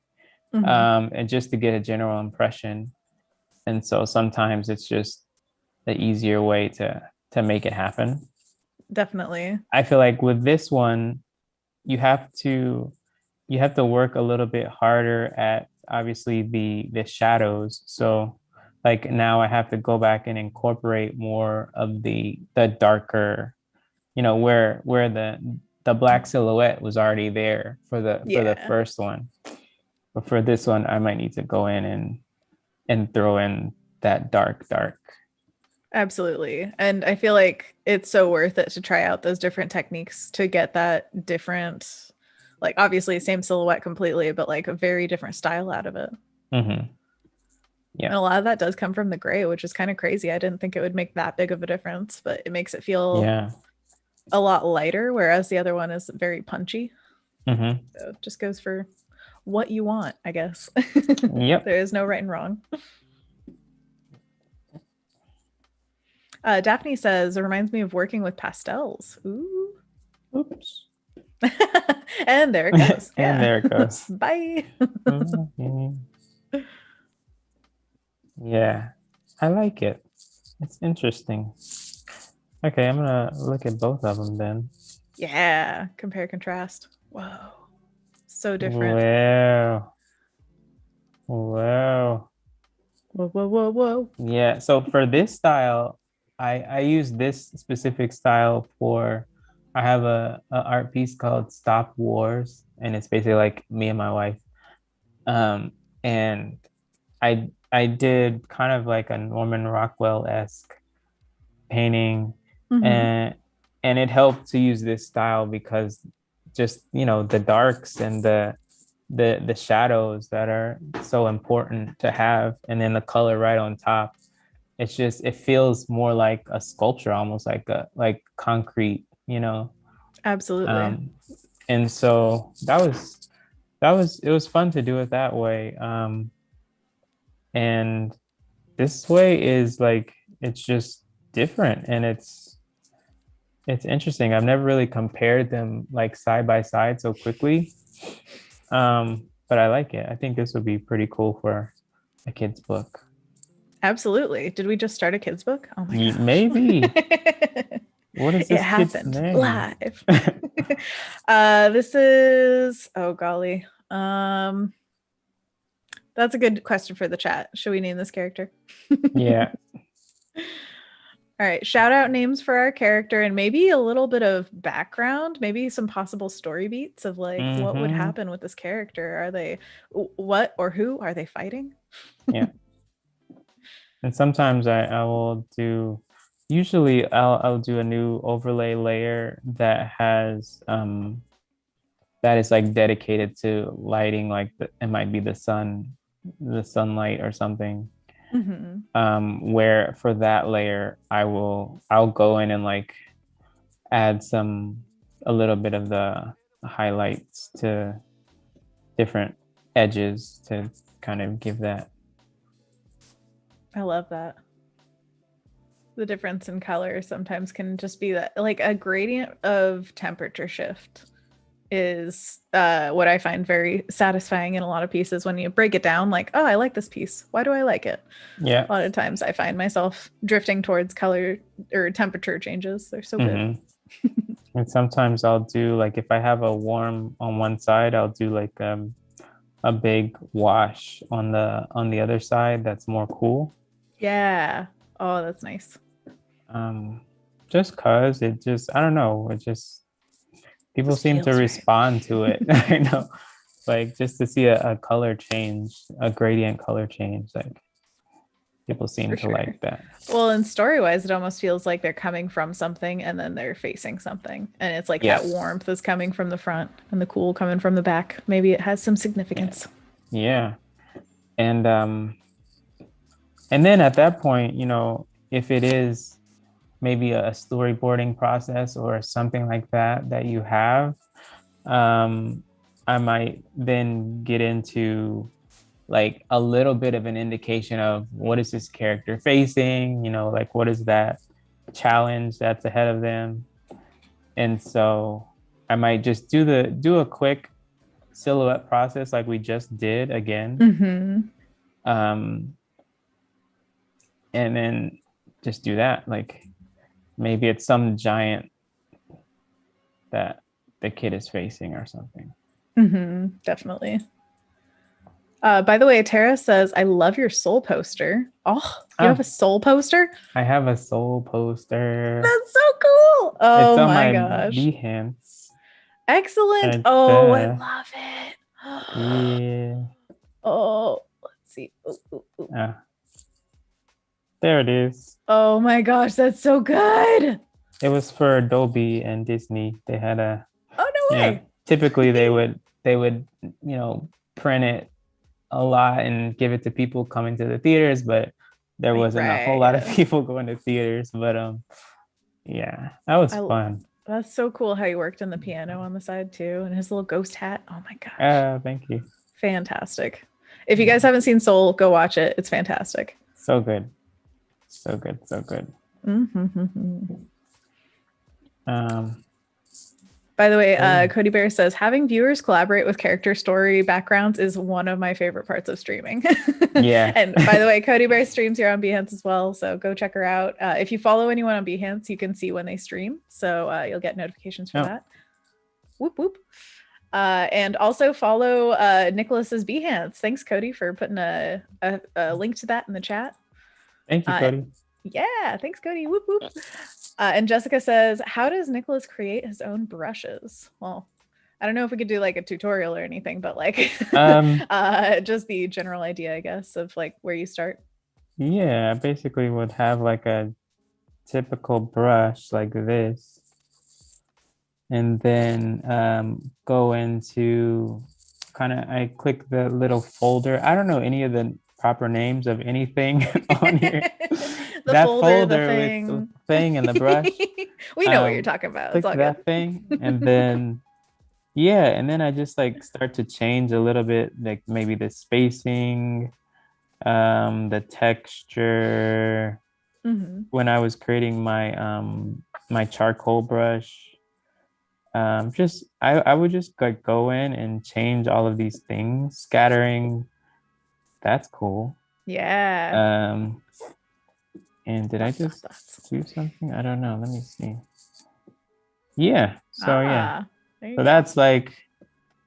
Hmm. and just to get a general impression. And so sometimes it's just the easier way to make it happen. Definitely. I feel like with this one, you have to you have to work a little bit harder at obviously the shadows. So like now I have to go back and incorporate more of the darker, where the black silhouette was already there for the Yeah, first one. But for this one, I might need to go in and throw in that dark. absolutely. And I feel like it's so worth it to try out those different techniques to get that different, like obviously same silhouette completely, but like a very different style out of it. Hmm. Yeah. And a lot of that does come from the gray, which is kind of crazy. I didn't think it would make that big of a difference, but it makes it feel Yeah. a lot lighter, whereas the other one is very punchy. Hmm. So it just goes for what you want, I guess. Yep. There is no right and wrong. Daphne says it reminds me of working with pastels. Ooh. Oops. And there it goes. And Yeah. there it goes. Bye. Mhm. Yeah, I like it. It's interesting. Okay, I'm gonna look at both of them then. Yeah. Compare contrast. Whoa. So different. Wow. Wow. Whoa, whoa, whoa, whoa. Yeah, so for this style, I use this specific style for I have a art piece called Stop Wars, and it's basically like me and my wife. Um, and I did kind of like a Norman Rockwell-esque painting, Hmm. and it helped to use this style because just the darks and the shadows that are so important to have, and then the color right on top. It feels more like a sculpture, almost like a like concrete. Absolutely. um and so it was fun to do it that way. And this way is like it's just different, and it's interesting. I've never really compared them like side by side so quickly. But I like it. I think this would be pretty cool for a kid's book. Absolutely. Did we just start a kids book? Oh my gosh. Maybe. What is It this kid's happened name? live. This is, oh golly. That's a good question for the chat. Should we name this character? Yeah. All right, shout out names for our character and maybe a little bit of background, maybe some possible story beats of like what would Hmm. happen with this character. Are they what or who are they fighting? Yeah. And sometimes I will do Usually I'll do a new overlay layer that has that is like dedicated to lighting, like it might be the sun, the sunlight or something. Mm-hmm. Where for that layer I'll go in and like add a little bit of the highlights to different edges to kind of give that. I love that. The difference in color sometimes can just be that, like a gradient of temperature shift is what I find very satisfying in a lot of pieces when you break it down, like, oh, I like this piece. Why do I like it? Yeah. A lot of times I find myself drifting towards color or temperature changes. They're so good. And sometimes I'll do like if I have a warm on one side, I'll do like a big wash on the other side that's more cool. Yeah. Oh, that's nice. Just cause it just, I don't know, it just people Just seem to feels right. respond to it. I know, like just to see a color change, a gradient color change, like people seem For to sure. like that. Well, and story-wise, it almost feels like they're coming from something and then they're facing something. And it's like that Yes. warmth is coming from the front and the cool coming from the back. Maybe it has some significance. Yeah. And then at that point, if it is maybe a storyboarding process or something like that that you have, I might then get into like a little bit of an indication of what is this character facing, like what is that challenge that's ahead of them. And so I might just do a quick silhouette process like we just did again. And then just do that. Like maybe it's some giant that the kid is facing or something. Definitely. By the way, Tara says, I love your soul poster. Oh, you have a soul poster? I have a soul poster. That's so cool. Oh it's on my my gosh. Behance. Excellent. Right Oh, I there. love it. Yeah. Oh, let's see. Ooh, ooh, ooh. There it is. Oh my gosh, that's so good. It was for Adobe and Disney. They had Oh, no way. Typically they would print it a lot and give it to people coming to the theaters, but there wasn't a whole lot of people going to theaters. But yeah, that was fun. That's so cool how he worked on the piano on the side too, and his little ghost hat. Oh my gosh. Thank you. Fantastic. If you guys haven't seen Soul, go watch it. It's fantastic. So good. So good. So good. By the way, Cody Bear says, having viewers collaborate with character story backgrounds is one of my favorite parts of streaming. Yeah. And by the way, Cody Bear streams here on Behance as well. So go check her out. If you follow anyone on Behance, you can see when they stream. So you'll get notifications for that. Whoop, whoop. And also follow Nikkolas's Behance. Thanks, Cody, for putting a link to that in the chat. Thank you, Cody. Yeah, thanks, Cody. Whoop, whoop. And Jessica says, how does Nikkolas create his own brushes? Well, I don't know if we could do like a tutorial or anything, but like just the general idea, I guess, of like where you start. Yeah, I basically would have like a typical brush like this. And then go into I click the little folder. I don't know any of the proper names of anything on here. That folder with the thing and the brush. We know what you're talking about. Click that thing, and then and then I just like start to change a little bit, like maybe the spacing, the texture. When I was creating my my charcoal brush, I would just like go in and change all of these things. Scattering, that's cool. Yeah. And did I just do something? I don't know. Let me see. Yeah. So yeah. So that's like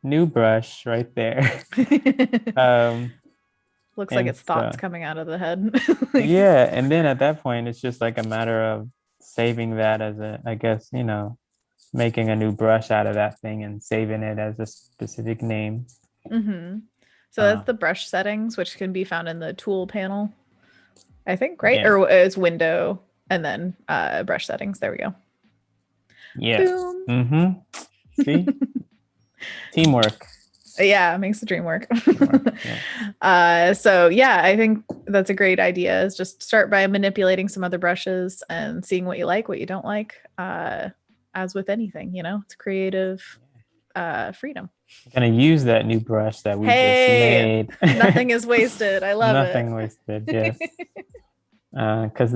new brush right there. Looks like it's thoughts coming out of the head. Yeah. And then at that point, it's just like a matter of saving that as I guess, making a new brush out of that thing and saving it as a specific name. So that's the brush settings, which can be found in the tool panel, I think, right? Yeah. Or it's window. And then brush settings. There we go. Yes. Boom. Mm-hmm. See? Teamwork. Yeah, it makes the dream work. Yeah. So yeah, I think that's a great idea, is just start by manipulating some other brushes and seeing what you like, what you don't like. As with anything, you know, it's creative freedom. I'm gonna use that new brush that we just Hey, made. nothing is wasted. I love Nothing it. wasted, yes. Because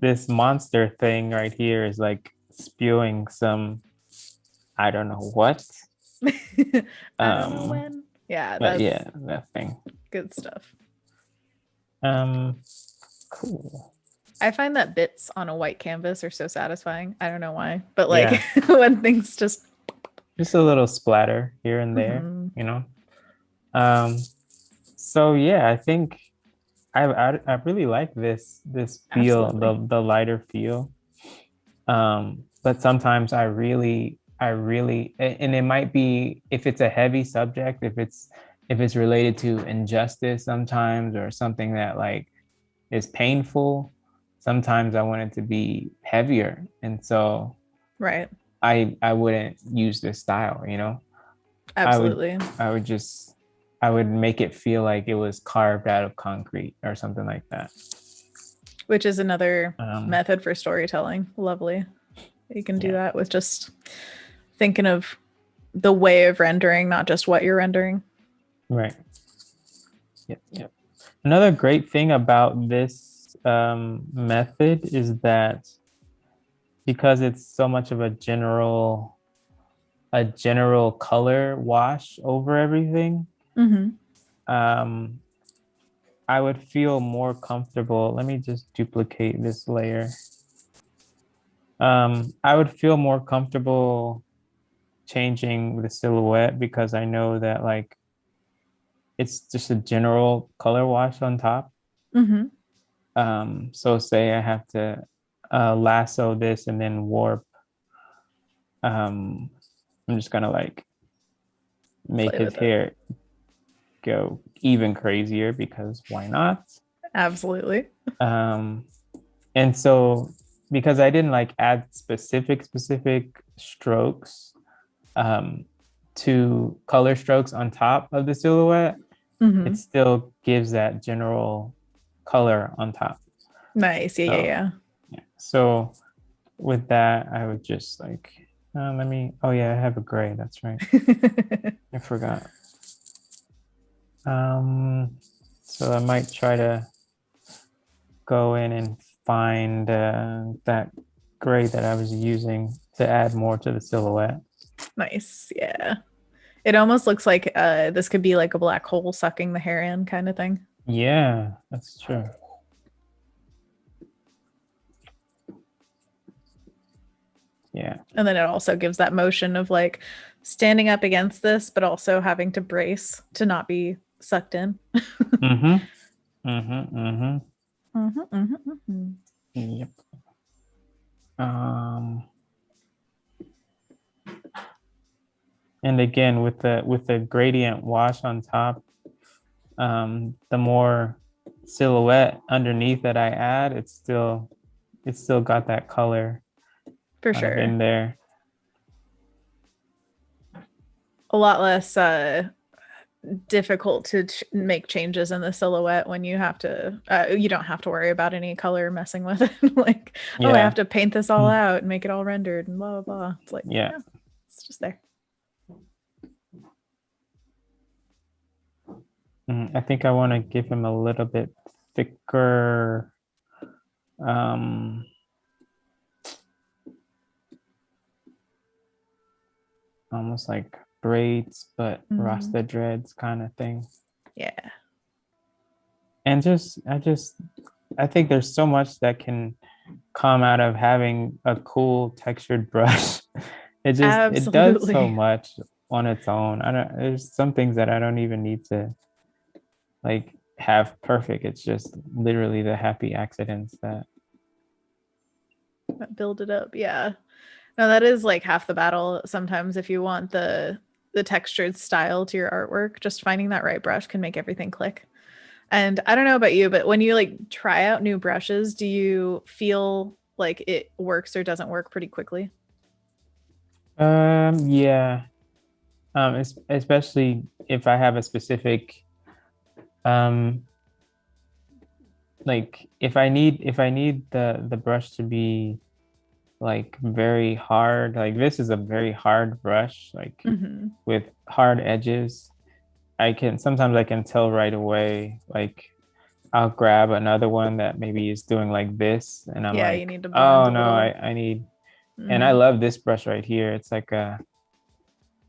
this monster thing right here is like spewing some, I don't know what. I don't know when. Yeah, But that's yeah, that thing. good stuff. Cool. I find that bits on a white canvas are so satisfying. I don't know why, but like Yeah. when things just Just a little splatter here and there, you know. So yeah, I think I really like this feel, absolutely. the lighter feel. But sometimes and it might be, if it's a heavy subject, if it's related to injustice sometimes, or something that like is painful, sometimes I want it to be heavier. And so Right. I wouldn't use this style, you know. Absolutely. I would just I would make it feel like it was carved out of concrete or something like that. Which is another Um, method for storytelling. Lovely. You can do yeah, that with just thinking of the way of rendering, not just what you're rendering. right. Yep, yep. Another great thing about this method is that because it's so much of a general color wash over everything, Mm-hmm. um, I would feel more comfortable. Let me just duplicate this layer. I would feel more comfortable changing the silhouette, because I know that like it's just a general color wash on top. Mm-hmm. So say I have to lasso this and then warp. I'm just gonna like make Play his with it. hair go even crazier, because why not? Absolutely. Um, and so because I didn't like add specific strokes, um, to color strokes on top of the silhouette, it Mm-hmm. still gives that general color on top. Nice. Yeah, So yeah, yeah. So with that, I would just like, let me, oh yeah, I have a gray. That's right. yeah. I forgot. So I might try to go in and find that gray that I was using to add more to the silhouette. Nice. Yeah. It almost looks like this could be like a black hole sucking the hair in kind of thing. Yeah, that's true. Yeah. And then it also gives that motion of like standing up against this, but also having to brace to not be sucked in. Mm-hmm. Mm-hmm. Mm-hmm. Mm-hmm, mm-hmm, mm-hmm. Yep. Um, and again, with the gradient wash on top, the more silhouette underneath that I add, it's still got that color For kind of in sure. there. A lot less difficult to make changes in the silhouette when you don't have to worry about any color messing with it. Like, oh, I have Yeah. to paint this all out and make it all rendered and blah blah blah. It's like, Yeah. yeah, it's just there. I think I want to give him a little bit thicker, um, almost like braids, but Rasta dreads kind of thing. Yeah. And I think there's so much that can come out of having a cool textured brush. It does so Absolutely. much on its own. There's some things that I don't even need to like have perfect. It's just literally the happy accidents that Build it up. Yeah. No, that is like half the battle. Sometimes if you want the textured style to your artwork, just finding that right brush can make everything click. And I don't know about you, but when you like try out new brushes, do you feel like it works or doesn't work pretty quickly? Yeah. Especially if I have a specific um like if I need the brush to be like very hard, like this is a very hard brush, like Mm-hmm. with hard edges. Sometimes I can tell right away, like I'll grab another one that maybe is doing like this, and I'm Yeah, you like, need to blend oh a no, little. I need, and I Mm-hmm. love this brush right here. It's like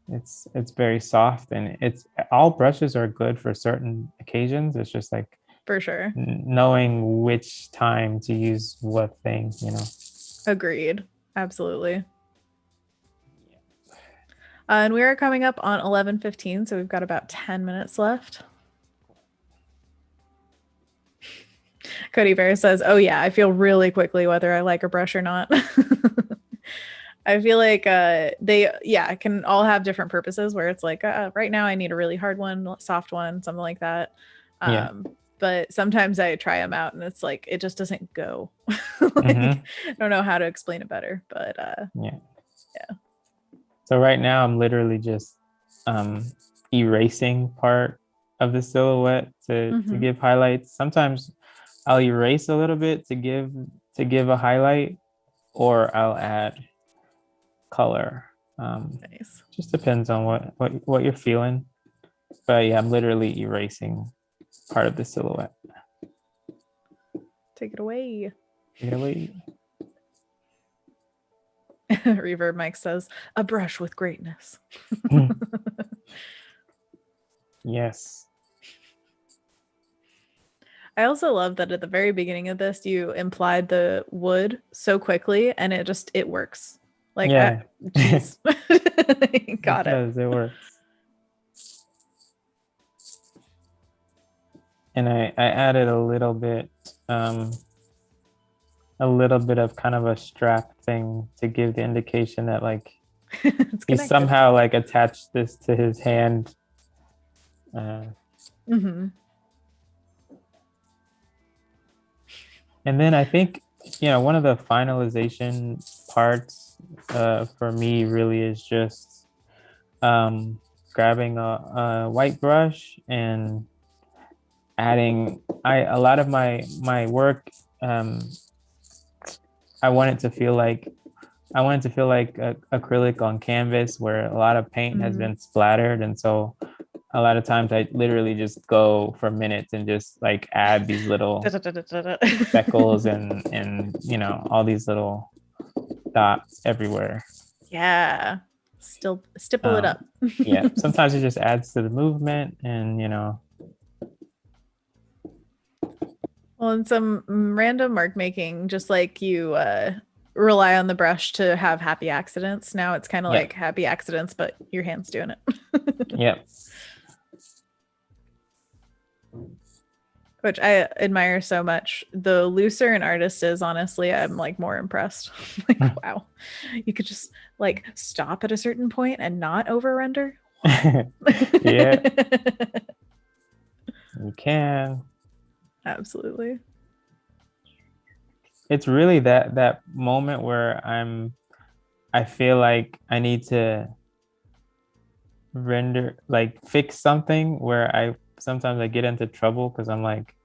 it's very soft, and it's all brushes are good for certain occasions. It's just like For sure. knowing which time to use what thing, you know. Agreed. Absolutely. And we are coming up on 11:15, so we've got about 10 minutes left. Cody Bear says, "Oh yeah, I feel really quickly whether I like a brush or not." I feel like they can all have different purposes where it's like right now I need a really hard one, soft one, something like that. Yeah. But sometimes I try them out and it's like it just doesn't go. Like I don't know how to explain it better, but Yeah. yeah. So right now I'm literally just erasing part of the silhouette to give highlights. Sometimes I'll erase a little bit to give a highlight, or I'll add color. Nice. Just depends on what you're feeling. But yeah, I'm literally erasing part of the silhouette. Take it away. Take it away. Reverb Mike says, "A brush with greatness." Yes. I also love that at the very beginning of this, you implied the wood so quickly and it works. Like, Yeah. geez. Got It it. does. It works. And I added a little bit of kind of a strap thing to give the indication that like It's he connected. somehow like attached this to his hand. Mm-hmm. And then I think, you know, one of the finalization parts for me really is just grabbing a white brush and adding a lot of my work. I want it to feel like acrylic on canvas where a lot of paint has been splattered, and so a lot of times I literally just go for minutes and just like add these little speckles and you know all these little dots everywhere. Yeah. Still stipple it up. Yeah, sometimes it just adds to the movement, and you know. Well, in some random mark making, just like you rely on the brush to have happy accidents. Now it's kind of like happy accidents, but your hand's doing it. Yep. Which I admire so much. The looser an artist is, honestly, I'm like more impressed. Like, wow, you could just like stop at a certain point and not over render. Yeah, you can. Absolutely. It's really that moment where I feel like I need to render, like fix something, where I sometimes I get into trouble because I'm like,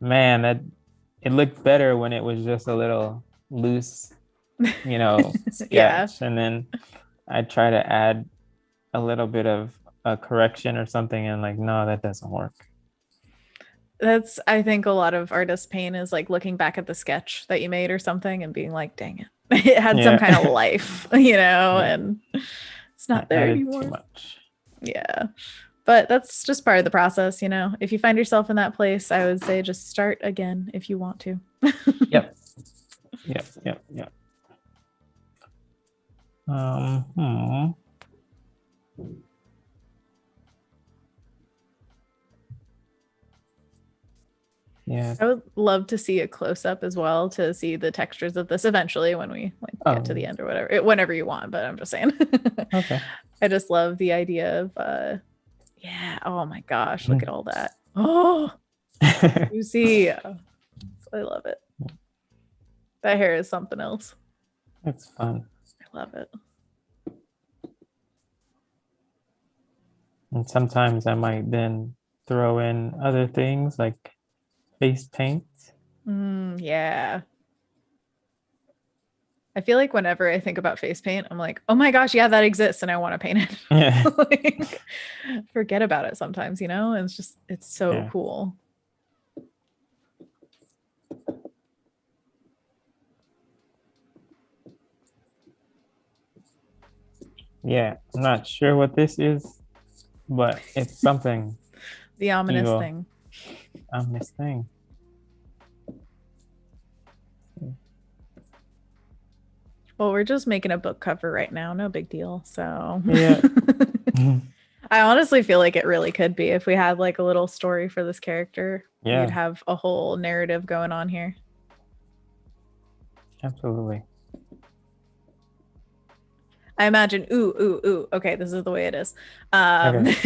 man, that it looked better when it was just a little loose, you know, sketch. Yeah. And then I try to add a little bit of a correction or something, and like, no, that doesn't work. That's, I think, a lot of artists' pain is like looking back at the sketch that you made or something and being like, dang it, it had some kind of life, you know, and it's not there anymore. Too much. Yeah. But that's just part of the process, you know. If you find yourself in that place, I would say just start again if you want to. Yep. Yeah. I would love to see a close up as well to see the textures of this eventually when we like get to the end or whatever, whenever you want. But I'm just saying. Okay. I just love the idea of, yeah. Oh my gosh, look at all that. Oh, you see, I love it. That hair is something else. It's fun. I love it. And sometimes I might then throw in other things like face paint. Yeah. I feel like whenever I think about face paint, I'm like, oh my gosh, yeah, that exists and I want to paint it. Yeah. Like, forget about it sometimes, you know? And it's so cool. Yeah, I'm not sure what this is, but it's something. The ominous evil. thing. Ominous thing. Well, we're just making a book cover right now. No big deal. So yeah. I honestly feel like it really could be if we had like a little story for this character. Yeah. We'd have a whole narrative going on here. Absolutely. I imagine, ooh. Okay, this is the way it is. Okay.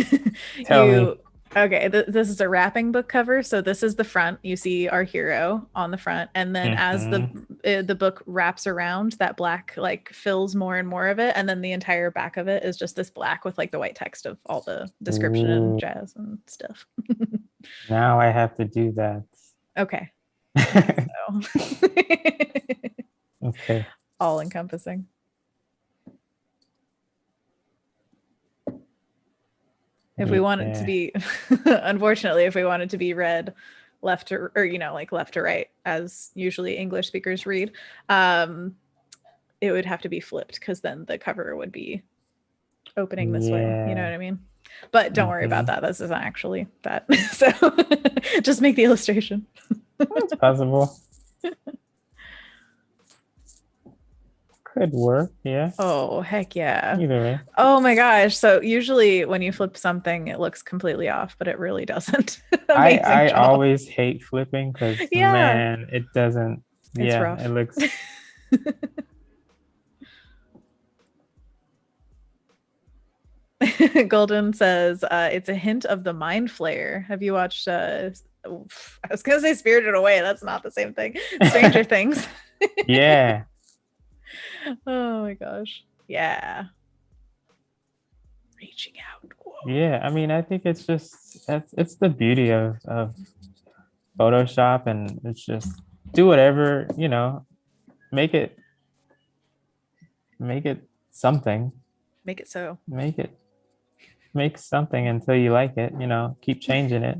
Tell me. Okay, this is a wrapping book cover. So this is the front. You see our hero on the front, and then as the book wraps around, that black like fills more and more of it, and then the entire back of it is just this black with like the white text of all the description and jazz and stuff. Now I have to do that. Okay. Okay. All encompassing. If we want it to be, unfortunately, if we want it to be read left to, or, you know, like left to right, as usually English speakers read, it would have to be flipped because then the cover would be opening this way. You know what I mean? But don't worry about that. This isn't actually that. So just make the illustration. It's possible. Could work, yeah. Oh, heck yeah. Either way. Oh my gosh. So usually when you flip something, it looks completely off, but it really doesn't. I always hate flipping because man, it doesn't. It's rough. It looks. Golden says it's a hint of the Mind Flayer. Have you watched I was gonna say Spirited Away. That's not the same thing. Stranger Things. Yeah. Oh my gosh. Yeah. Reaching out. Whoa. Yeah, I mean, I think it's just it's the beauty of Photoshop, and it's just do whatever, you know, make it something. Make it so. Make something until you like it, you know, keep changing it.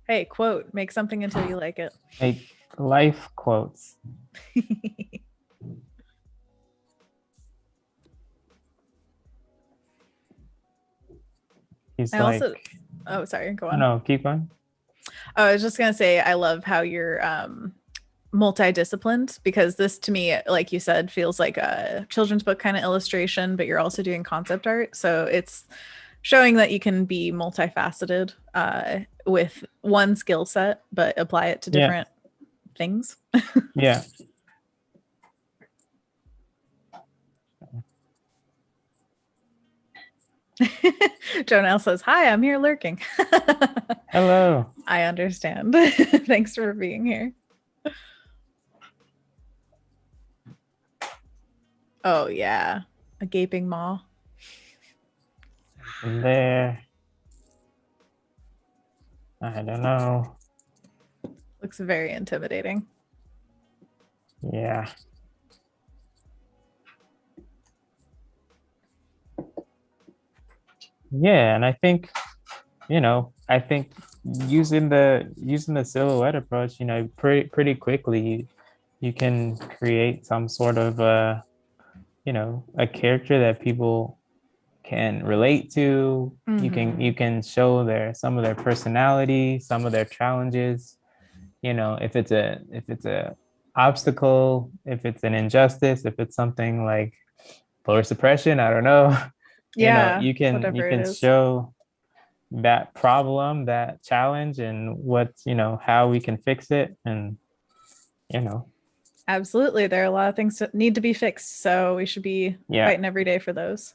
Hey, quote, make something until you like it. Make life quotes. He's oh, sorry, go on. No, keep on. Oh, I was just gonna say, I love how you're multidisciplined, because this to me, like you said, feels like a children's book kind of illustration, but you're also doing concept art. So it's showing that you can be multifaceted with one skill set, but apply it to different things. Yeah. Jonelle says, hi, I'm here lurking. Hello. I understand. Thanks for being here. Oh, yeah. A gaping maw. There. I don't know. Looks very intimidating. Yeah. Yeah, and I think, you know, using the silhouette approach, you know, pretty quickly you can create some sort of you know, a character that people can relate to. You can show some of their personality, some of their challenges. You know, if it's a obstacle, if it's an injustice, if it's something like voter suppression, I don't know. Yeah, you can show that problem, that challenge, and how we can fix it. And absolutely, there are a lot of things that need to be fixed, so we should be fighting every day for those.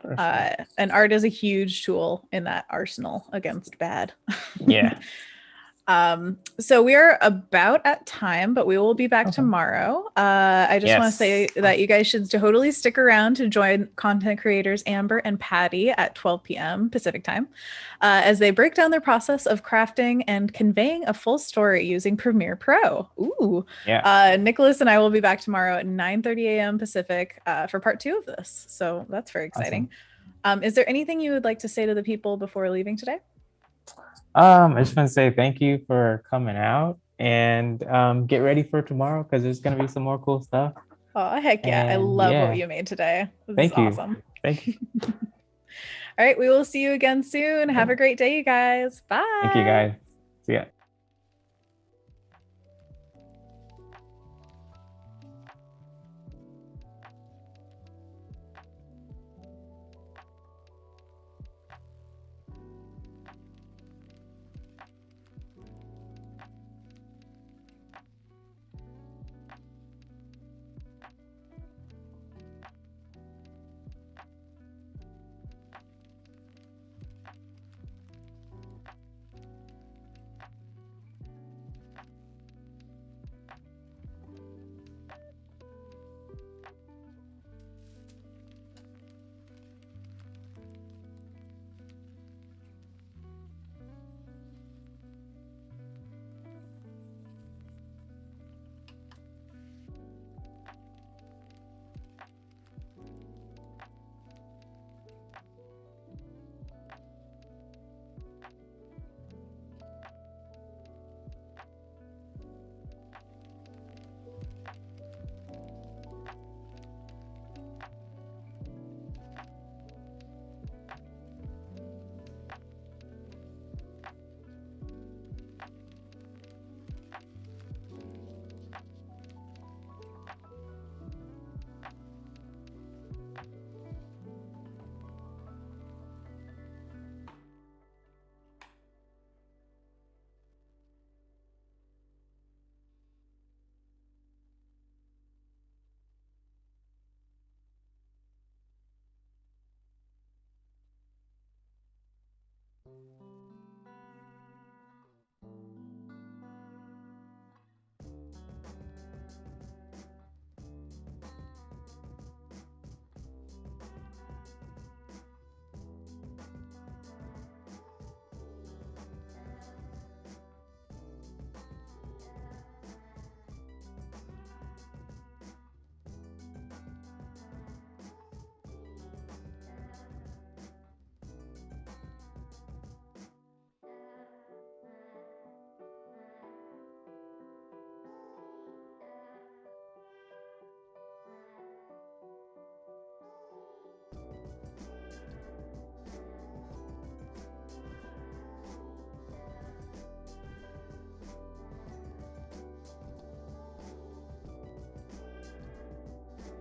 For sure. And art is a huge tool in that arsenal against bad. Yeah. So we are about at time, but we will be back tomorrow. I just want to say that you guys should totally stick around to join content creators Amber and Patty at 12 p.m. Pacific time as they break down their process of crafting and conveying a full story using Premiere Pro. Ooh. Yeah. Nikkolas and I will be back tomorrow at 9:30 a.m. Pacific for part 2 of this. So that's very exciting. Awesome. Is there anything you would like to say to the people before leaving today? I just want to say thank you for coming out, and get ready for tomorrow because there's gonna be some more cool stuff. Oh, heck yeah. I love what you made today. This is awesome. Thank you. All right, we will see you again soon. Have a great day, you guys. Bye. Thank you, guys. See ya.